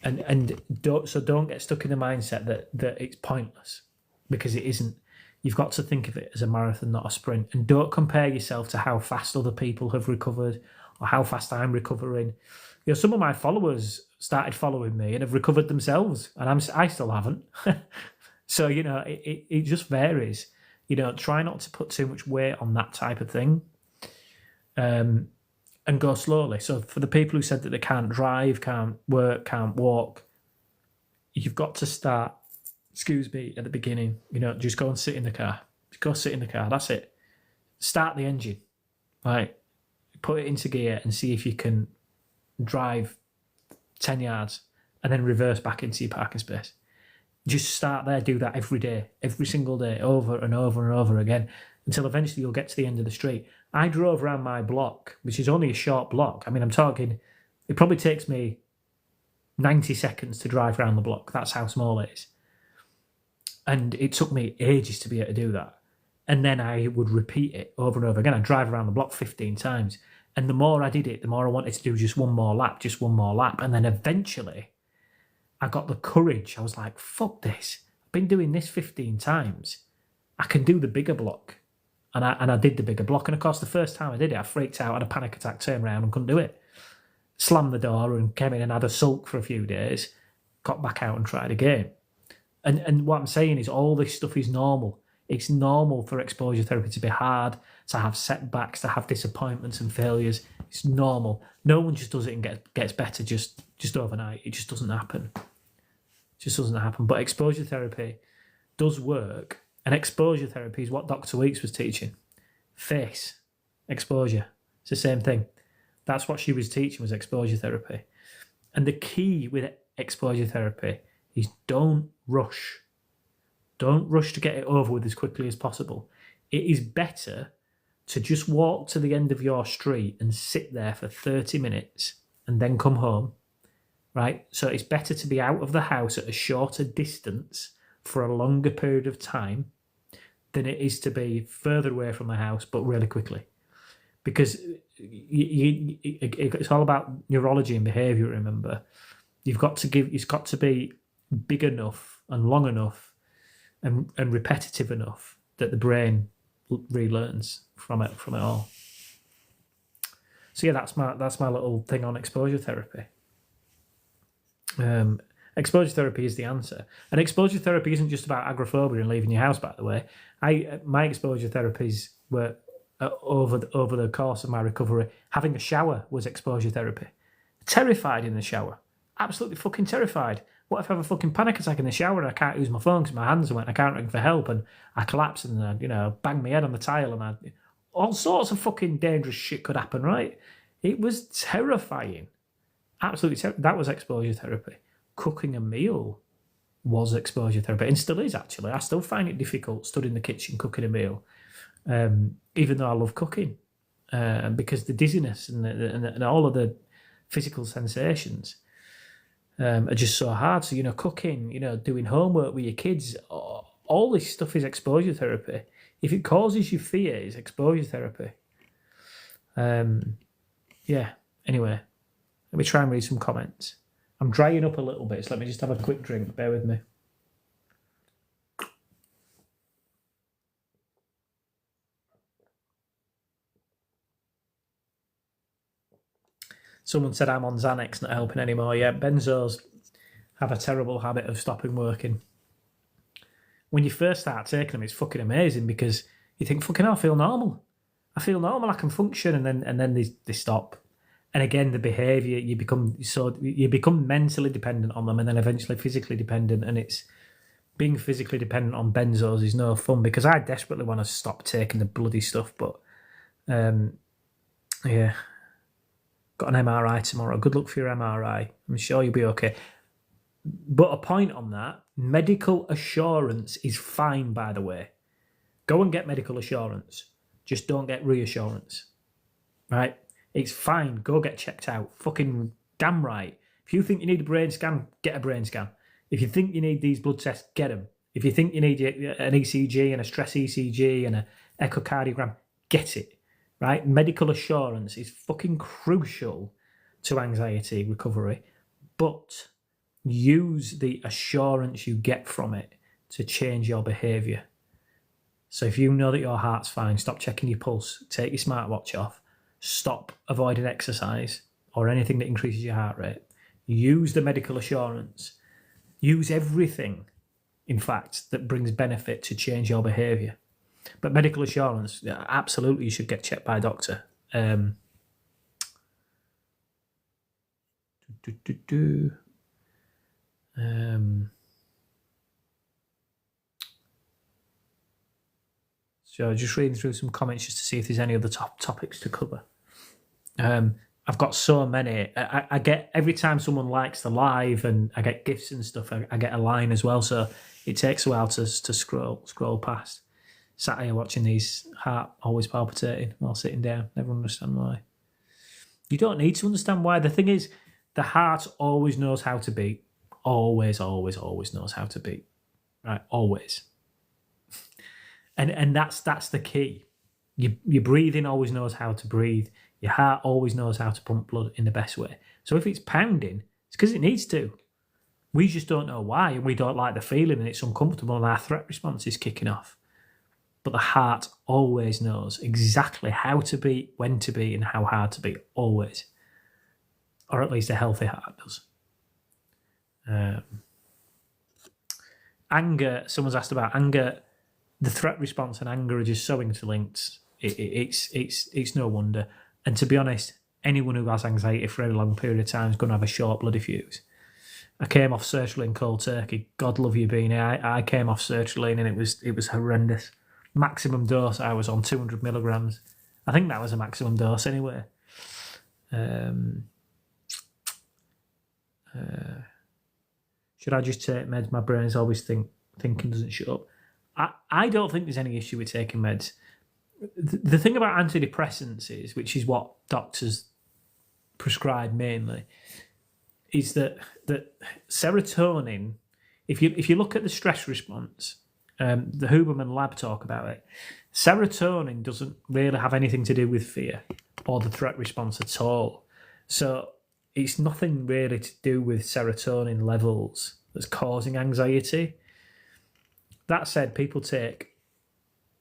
And don't get stuck in the mindset that it's pointless, because it isn't. You've got to think of it as a marathon, not a sprint. And don't compare yourself to how fast other people have recovered or how fast I'm recovering. Some of my followers started following me and have recovered themselves, and I still haven't. So, it just varies. Try not to put too much weight on that type of thing, and go slowly. So for the people who said that they can't drive, can't work, can't walk, you've got to start, at the beginning, just go and sit in the car. Just go sit in the car, that's it. Start the engine, right? Put it into gear and see if you can drive 10 yards and then reverse back into your parking space. Just start there, do that every day, every single day, over and over and over again, until eventually you'll get to the end of the street. I drove around my block, which is only a short block. I mean, I'm talking, it probably takes me 90 seconds to drive around the block. That's how small it is. And it took me ages to be able to do that. And then I would repeat it over and over again. I'd drive around the block 15 times. And the more I did it, the more I wanted to do just one more lap. And then eventually I got the courage. I was like, fuck this. I've been doing this 15 times. I can do the bigger block. And I did the bigger block. And of course, the first time I did it, I freaked out, had a panic attack, turned around and couldn't do it. Slammed the door and came in and had a sulk for a few days. Got back out and tried again. And what I'm saying is all this stuff is normal. It's normal for exposure therapy to be hard, to have setbacks, to have disappointments and failures. It's normal. No one just does it and gets better just overnight. It just doesn't happen. It just doesn't happen. But exposure therapy does work. And exposure therapy is what Dr. Weeks was teaching. Face exposure. It's the same thing. That's what she was teaching, was exposure therapy. And the key with exposure therapy is don't rush. Don't rush to get it over with as quickly as possible. It is better to just walk to the end of your street and sit there for 30 minutes and then come home, right? So it's better to be out of the house at a shorter distance for a longer period of time than it is to be further away from the house but really quickly. Because it's all about neurology and behaviour, remember. It's got to be big enough and long enough and repetitive enough that the brain relearns from it all. So yeah, that's my little thing on exposure therapy. Exposure therapy is the answer, and exposure therapy isn't just about agoraphobia and leaving your house. By the way, my exposure therapies were over the course of my recovery. Having a shower was exposure therapy. Terrified in the shower, absolutely fucking terrified. What if I have a fucking panic attack in the shower and I can't use my phone because my hands went, I can't ring for help, and I collapse and I, bang my head on the tile, and all sorts of fucking dangerous shit could happen, right? It was terrifying. Absolutely that was exposure therapy. Cooking a meal was exposure therapy, and still is, actually. I still find it difficult stood in the kitchen cooking a meal, even though I love cooking, because the dizziness and all of the physical sensations are just so hard. So, cooking, doing homework with your kids, all this stuff is exposure therapy. If it causes you fear, it's exposure therapy. Yeah, anyway, let me try and read some comments. I'm drying up a little bit, so let me just have a quick drink. Bear with me. Someone said I'm on Xanax, not helping anymore. Yeah, benzos have a terrible habit of stopping working. When you first start taking them, it's fucking amazing because you think, fucking hell, I feel normal. I feel normal, I can function, and then they stop. And again, the behaviour, you become mentally dependent on them, and then eventually physically dependent. And it's being physically dependent on benzos is no fun, because I desperately want to stop taking the bloody stuff, but yeah. Got an MRI tomorrow. Good luck for your MRI. I'm sure you'll be okay. But a point on that, medical assurance is fine, by the way. Go and get medical assurance. Just don't get reassurance. Right? It's fine. Go get checked out. Fucking damn right. If you think you need a brain scan, get a brain scan. If you think you need these blood tests, get them. If you think you need an ECG and a stress ECG and an echocardiogram, get it. Right? Medical assurance is fucking crucial to anxiety recovery, but use the assurance you get from it to change your behaviour. So if you know that your heart's fine, stop checking your pulse, take your smartwatch off, stop avoiding exercise or anything that increases your heart rate. Use the medical assurance. Use everything, in fact, that brings benefit to change your behaviour. But medical assurance, absolutely, you should get checked by a doctor. So just reading through some comments just to see if there's any other topics to cover. I've got so many. I get, every time someone likes the live and I get gifts and stuff, I get a line as well. So it takes a while to scroll past. Sat here watching these, heart always palpitating while sitting down. Never understand why. You don't need to understand why. The thing is, the heart always knows how to beat. Always, always, always knows how to beat. Right? Always. And that's the key. Your breathing always knows how to breathe. Your heart always knows how to pump blood in the best way. So if it's pounding, it's because it needs to. We just don't know why, and we don't like the feeling, and it's uncomfortable, and our threat response is kicking off. But the heart always knows exactly how to beat, when to beat, and how hard to beat, always. Or at least a healthy heart does. Anger, someone's asked about anger. The threat response and anger are just so interlinked. It's no wonder. And to be honest, anyone who has anxiety for a long period of time is going to have a short bloody fuse. I came off sertraline cold turkey. God love you, Beanie. I came off sertraline and it was horrendous. Maximum dose I was on 200 milligrams. I think that was a maximum dose anyway. Should I just take meds? My brain's always thinking doesn't shut up. I don't think there's any issue with taking meds. The thing about antidepressants is, which is what doctors prescribe mainly, is that serotonin, if you look at the stress response, the Huberman lab talk about it, serotonin doesn't really have anything to do with fear or the threat response at all. So it's nothing really to do with serotonin levels that's causing anxiety. That said, people take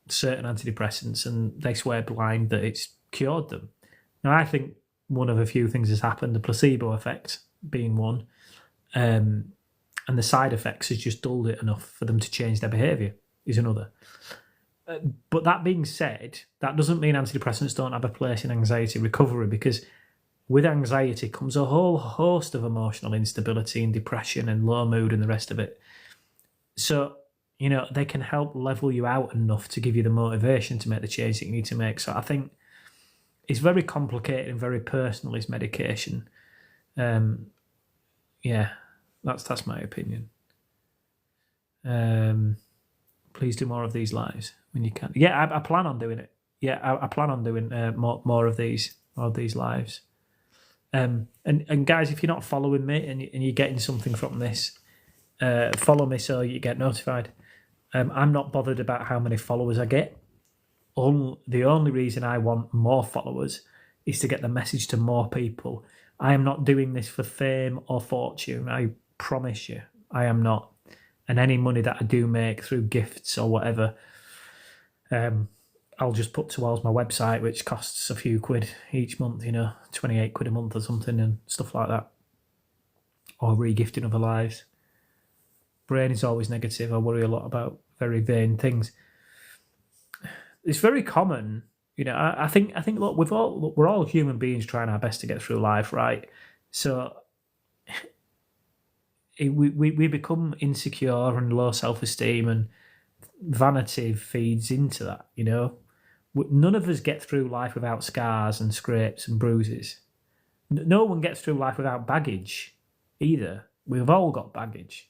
certain antidepressants and they swear blind that it's cured them. Now, I think one of a few things has happened, the placebo effect being one, and the side effects has just dulled it enough for them to change their behaviour is another. But that being said, that doesn't mean antidepressants don't have a place in anxiety recovery, because with anxiety comes a whole host of emotional instability and depression and low mood and the rest of it. So, they can help level you out enough to give you the motivation to make the change that you need to make. So I think it's very complicated and very personal, is medication. Yeah, that's my opinion. Please do more of these lives when you can. Yeah, I plan on doing it. Yeah, I plan on doing more of these lives. And guys, if you're not following me and you're getting something from this, follow me so you get notified. I'm not bothered about how many followers I get. The only reason I want more followers is to get the message to more people. I am not doing this for fame or fortune. I promise you, I am not. And any money that I do make through gifts or whatever, I'll just put towards my website, which costs a few quid each month, 28 quid a month or something and stuff like that. Or re-gifting other lives. Brain is always negative. I worry a lot about very vain things. It's very common, I think look, we're all human beings trying our best to get through life, right? So we become insecure and low self-esteem, and vanity feeds into that, None of us get through life without scars and scrapes and bruises. No one gets through life without baggage either. We've all got baggage.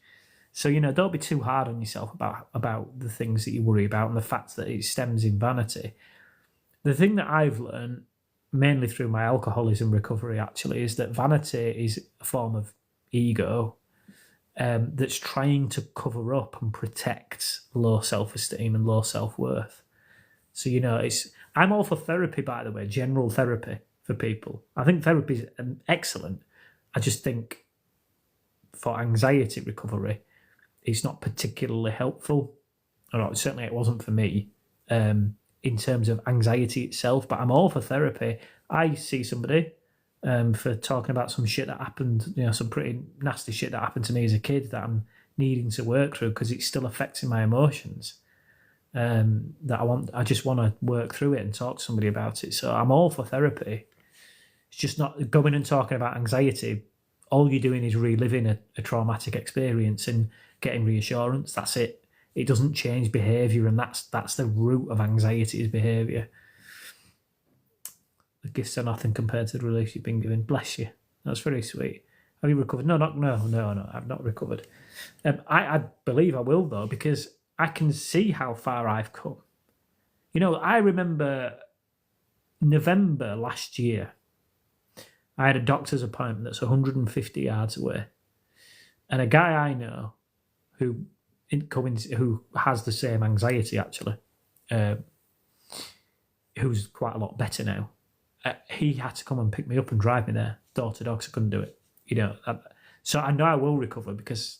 So, don't be too hard on yourself about the things that you worry about and the fact that it stems in vanity. The thing that I've learned, mainly through my alcoholism recovery actually, is that vanity is a form of ego that's trying to cover up and protect low self-esteem and low self-worth. So, I'm all for therapy, by the way, general therapy for people. I think therapy is excellent. I just think for anxiety recovery, it's not particularly helpful. Or certainly it wasn't for me in terms of anxiety itself, but I'm all for therapy. I see somebody for talking about some shit that happened, some pretty nasty shit that happened to me as a kid that I'm needing to work through because it's still affecting my emotions. I just want to work through it and talk to somebody about it. So I'm all for therapy. It's just not going and talking about anxiety. All you're doing is reliving a traumatic experience and getting reassurance. That's it. It doesn't change behaviour, and that's the root of anxiety is behaviour. The gifts are nothing compared to the relief you've been given. Bless you. That's very sweet. Have you recovered? No. I've not recovered. I believe I will, though, because I can see how far I've come. I remember November last year, I had a doctor's appointment that's 150 yards away. And a guy I know who has the same anxiety, actually, who's quite a lot better now, he had to come and pick me up and drive me there, door to door, because I couldn't do it. So I know I will recover because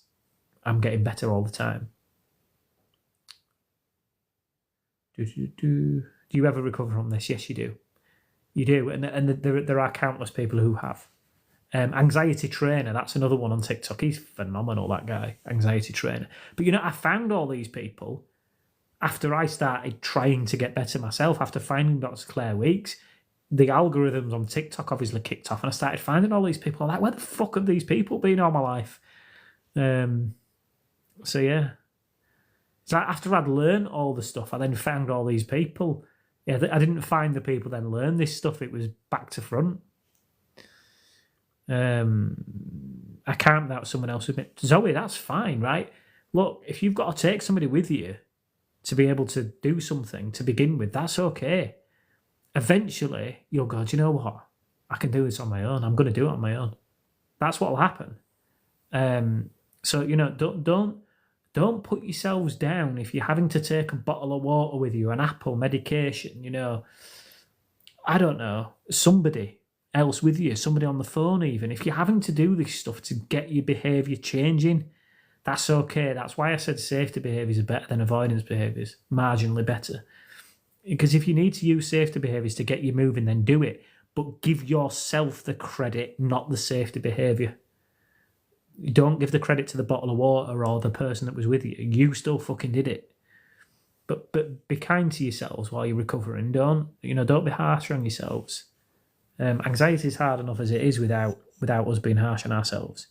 I'm getting better all the time. Do you ever recover from this? Yes, you do. You do, and there are countless people who have. Anxiety Trainer, that's another one on TikTok. He's phenomenal, that guy, Anxiety Trainer. But, I found all these people after I started trying to get better myself, after finding Dr. Claire Weeks. The algorithms on TikTok obviously kicked off, and I started finding all these people. I'm like, where the fuck have these people been all my life? So, yeah. So after I'd learned all the stuff, I then found all these people. Yeah, I didn't find the people then learn this stuff. It was back to front. I can't without someone else with me. Zoe, that's fine, right? Look, if you've got to take somebody with you to be able to do something to begin with, that's okay. Eventually, you'll go, do you know what? I can do this on my own. I'm going to do it on my own. That's what will happen. So, don't put yourselves down if you're having to take a bottle of water with you, an apple, medication, I don't know, somebody else with you, somebody on the phone even. If you're having to do this stuff to get your behaviour changing, that's okay. That's why I said safety behaviours are better than avoidance behaviours, marginally better. Because if you need to use safety behaviours to get you moving, then do it. But give yourself the credit, not the safety behaviour. Don't give the credit to the bottle of water or the person that was with you. You still fucking did it. But be kind to yourselves while you're recovering. Don't be harsh on yourselves. Anxiety is hard enough as it is without us being harsh on ourselves.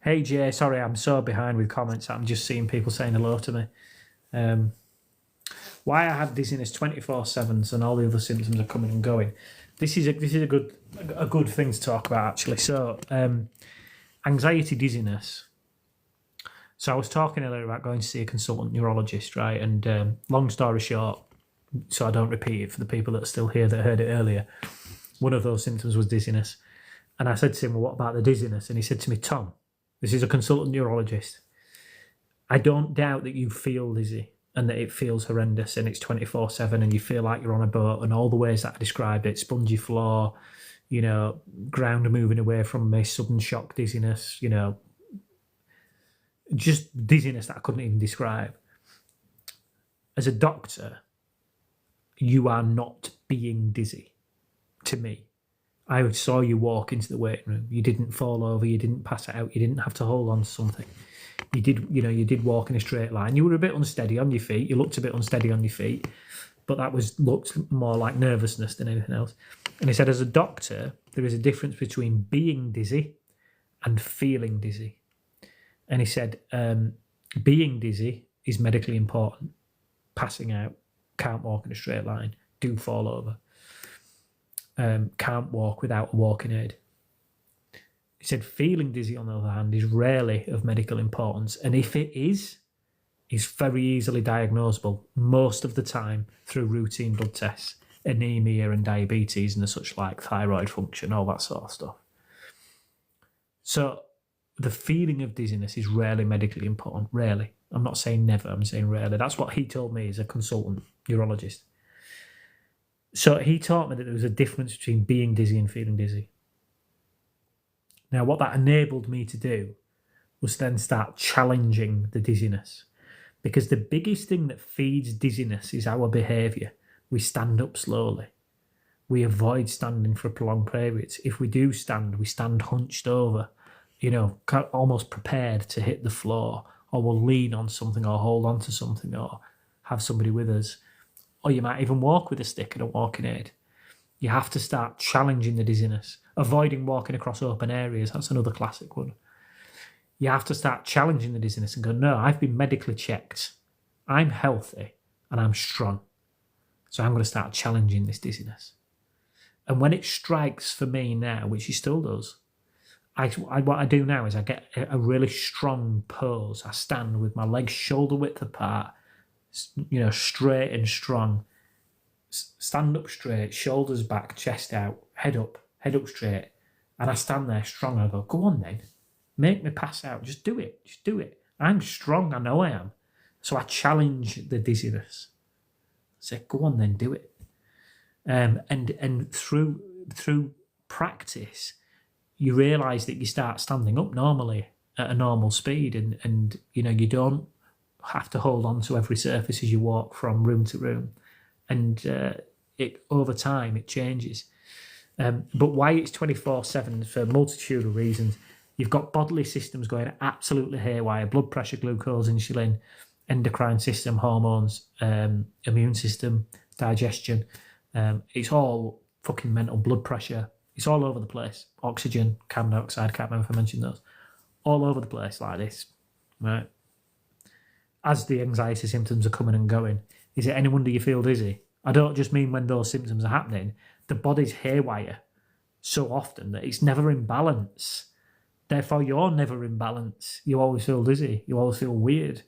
Hey Jay, sorry, I'm so behind with comments. I'm just seeing people saying hello to me. Why I have dizziness 24/7 and all the other symptoms are coming and going. This is a good thing to talk about actually. So, anxiety dizziness. So I was talking earlier about going to see a consultant neurologist, right? And long story short, so I don't repeat it for the people that are still here that heard it earlier, one of those symptoms was dizziness. And I said to him, well, what about the dizziness? And he said to me, Tom, this is a consultant neurologist. I don't doubt that you feel dizzy and that it feels horrendous and it's 24/7 and you feel like you're on a boat and all the ways that I described it, spongy floor, ground moving away from me, sudden shock dizziness, just dizziness that I couldn't even describe. As a doctor, you are not being dizzy to me. I saw you walk into the waiting room. You didn't fall over. You didn't pass out. You didn't have to hold on to something. You did walk in a straight line. You were a bit unsteady on your feet. You looked a bit unsteady on your feet, but that looked more like nervousness than anything else. And he said, as a doctor, there is a difference between being dizzy and feeling dizzy. And he said, being dizzy is medically important. Passing out, can't walk in a straight line, do fall over. Can't walk without a walking aid. He said feeling dizzy, on the other hand, is rarely of medical importance. And if it is, it's very easily diagnosable, most of the time through routine blood tests, anemia and diabetes and the such like, thyroid function, all that sort of stuff. So the feeling of dizziness is rarely medically important, rarely. I'm not saying never, I'm saying rarely. That's what he told me as a consultant neurologist. So he taught me that there was a difference between being dizzy and feeling dizzy. Now, what that enabled me to do was then start challenging the dizziness. Because the biggest thing that feeds dizziness is our behaviour. We stand up slowly. We avoid standing for prolonged periods. If we do stand, we stand hunched over, almost prepared to hit the floor, or we'll lean on something or hold on to something or have somebody with us. Or you might even walk with a stick and a walking aid. You have to start challenging the dizziness. Avoiding walking across open areas, that's another classic one. You have to start challenging the dizziness and go, no, I've been medically checked. I'm healthy and I'm strong. So I'm going to start challenging this dizziness. And when it strikes for me now, which it still does, what I do now is I get a really strong pose. I stand with my legs shoulder width apart, straight and strong. Stand up straight, shoulders back, chest out, head up straight. And I stand there strong. I go, go on then, make me pass out. Just do it. I'm strong. I know I am. So I challenge the dizziness. I say, go on then, do it. And through practice, you realise that you start standing up normally at a normal speed, and you don't have to hold on to every surface as you walk from room to room. And it over time it changes. But why it's 24/7 for a multitude of reasons. You've got bodily systems going absolutely haywire: blood pressure, glucose, insulin, endocrine system, hormones, immune system, digestion. It's all fucking mental. Blood pressure. It's all over the place. Oxygen, carbon dioxide. Can't remember if I mentioned those. All over the place like this, right? As the anxiety symptoms are coming and going, is it any wonder you feel dizzy? I don't just mean when those symptoms are happening. The body's haywire so often that it's never in balance. Therefore, you're never in balance. You always feel dizzy. You always feel weird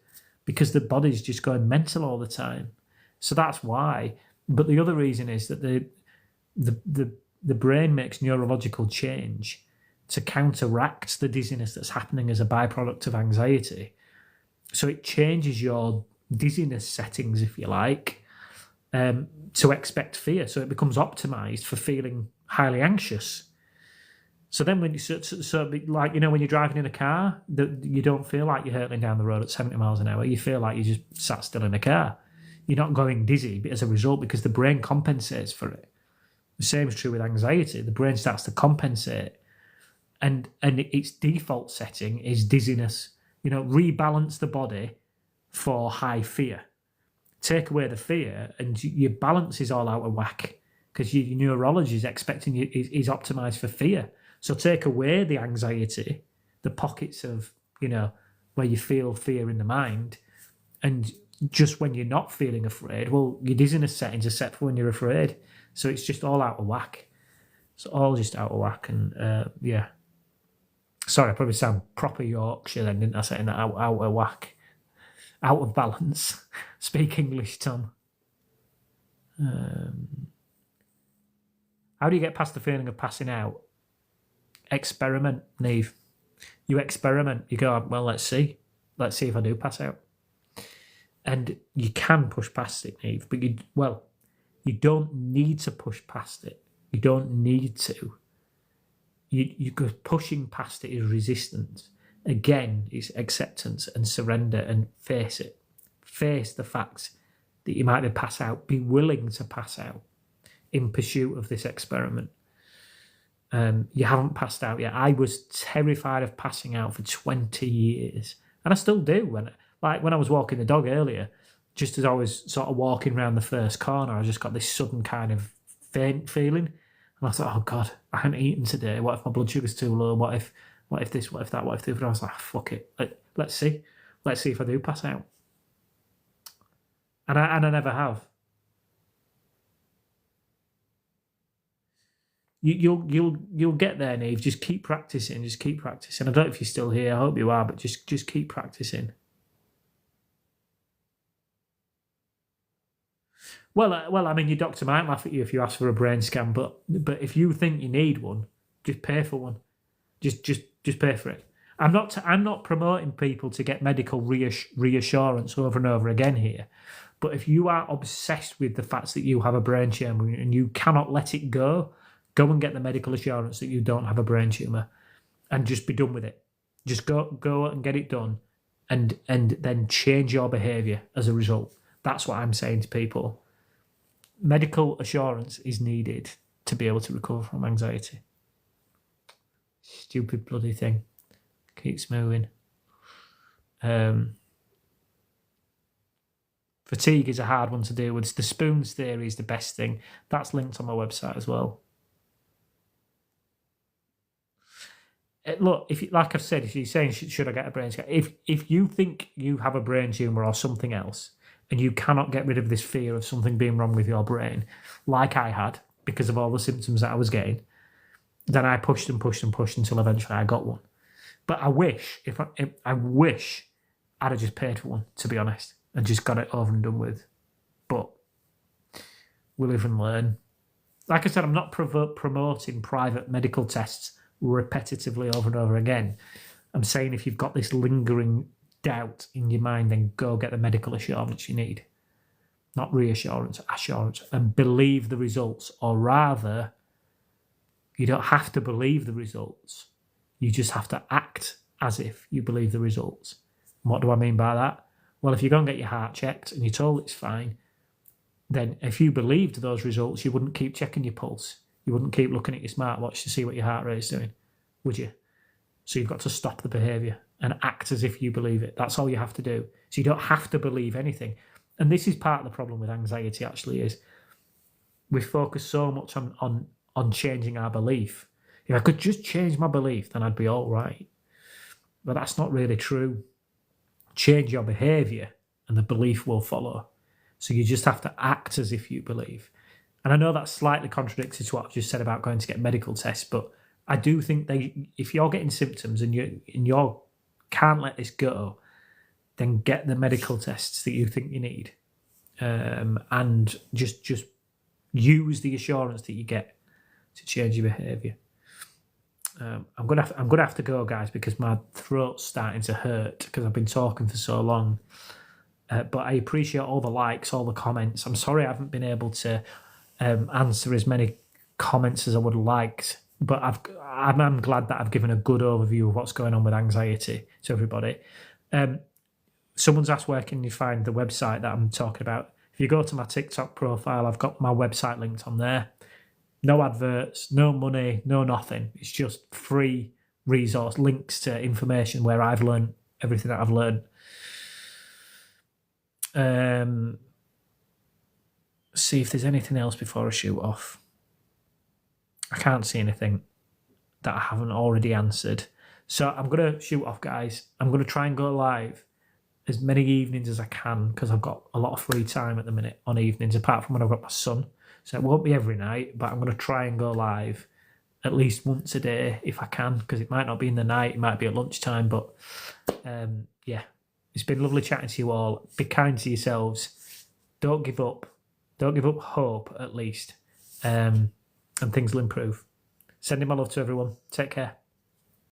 because the body's just going mental all the time. So that's why. But the other reason is that the brain makes neurological change to counteract the dizziness that's happening as a byproduct of anxiety. So it changes your dizziness settings, if you like, to expect fear. So it becomes optimized for feeling highly anxious. So then when like, you know, when you're driving in a car, you don't feel like you're hurtling down the road at 70 miles an hour. You feel like you just sat still in a car. You're not going dizzy as a result because the brain compensates for it. The same is true with anxiety. The brain starts to compensate. And its default setting is dizziness. You know, rebalance the body for high fear. Take away the fear and your balance is all out of whack because your neurology is expecting you is optimized for fear. So take away the anxiety, the pockets of, you know, where you feel fear in the mind, and just when you're not feeling afraid, well, your dizziness settings are set for when you're afraid. So it's just all out of whack. It's all just out of whack. And yeah. Sorry, I probably sound proper Yorkshire then, didn't I? Saying that out of whack, out of balance. Speak English, Tom. How do you get past the feeling of passing out? Experiment, Neve. You experiment. You go, well, let's see. Let's see if I do pass out. And you can push past it, Neve, but you don't need to push past it. You don't need to. You pushing past it is resistance. Again, it's acceptance and surrender and face it. Face the facts that you might be pass out. Be willing to pass out in pursuit of this experiment. You haven't passed out yet. I was terrified of passing out for 20 years. And I still do. When I was walking the dog earlier, just as I was sort of walking around the first corner, I just got this sudden kind of faint feeling. And I thought, oh God, I haven't eaten today. What if my blood sugar's too low? What if this, what if that, what if the other? I was like, fuck it. Let's see. Let's see if I do pass out. And I never have. You'll get there, Neve. Just keep practicing. Just keep practicing. I don't know if you're still here. I hope you are, but just keep practicing. Well, I mean, your doctor might laugh at you if you ask for a brain scan, but if you think you need one, just pay for one. Just pay for it. I'm not promoting people to get medical reassurance over and over again here, but if you are obsessed with the fact that you have a brain tumour and you cannot let it go and get the medical assurance that you don't have a brain tumour, and just be done with it. Just go and get it done, and then change your behaviour as a result. That's what I'm saying to people. Medical assurance is needed to be able to recover from anxiety. Stupid bloody thing. Keeps moving. Fatigue is a hard one to deal with. The spoons theory is the best thing. That's linked on my website as well. Look, like I've said, if you're saying should I get a brain scan, if you think you have a brain tumour or something else, and you cannot get rid of this fear of something being wrong with your brain, like I had, because of all the symptoms that I was getting, then I pushed and pushed and pushed until eventually I got one. But I wish, I wish I'd have just paid for one, to be honest, and just got it over and done with. But we live and learn. Like I said, I'm not promoting private medical tests repetitively over and over again. I'm saying if you've got this lingering doubt in your mind, then go get the medical assurance you need. Not reassurance, assurance. And believe the results. Or rather, you don't have to believe the results. You just have to act as if you believe the results. And what do I mean by that? Well, if you go and get your heart checked and you're told it's fine, then if you believed those results, you wouldn't keep checking your pulse. You wouldn't keep looking at your smartwatch to see what your heart rate is doing, would you? So you've got to stop the behaviour and act as if you believe it. That's all you have to do. So you don't have to believe anything. And this is part of the problem with anxiety, actually, is we focus so much on changing our belief. If I could just change my belief, then I'd be all right. But that's not really true. Change your behaviour and the belief will follow. So you just have to act as if you believe. And I know that slightly contradicts to what I've just said about going to get medical tests, but I do think if you're getting symptoms and you can't let this go, then get the medical tests that you think you need, and just use the assurance that you get to change your behaviour. I'm gonna have to go, guys, because my throat's starting to hurt because I've been talking for so long. But I appreciate all the likes, all the comments. I'm sorry I haven't been able to answer as many comments as I would have liked, but I'm glad that I've given a good overview of what's going on with anxiety to everybody. Someone's asked, where can you find the website that I'm talking about? If you go to my TikTok profile, I've got my website linked on there. No adverts, no money, no nothing. It's just free resource, links to information where I've learned everything that I've learned. See if there's anything else before I shoot off. I can't see anything that I haven't already answered. So I'm going to shoot off, guys. I'm going to try and go live as many evenings as I can because I've got a lot of free time at the minute on evenings, apart from when I've got my son. So it won't be every night, but I'm going to try and go live at least once a day if I can, because it might not be in the night, it might be at lunchtime. But yeah, it's been lovely chatting to you all. Be kind to yourselves. Don't give up. Don't give up hope, at least. And things will improve. Sending my love to everyone. Take care.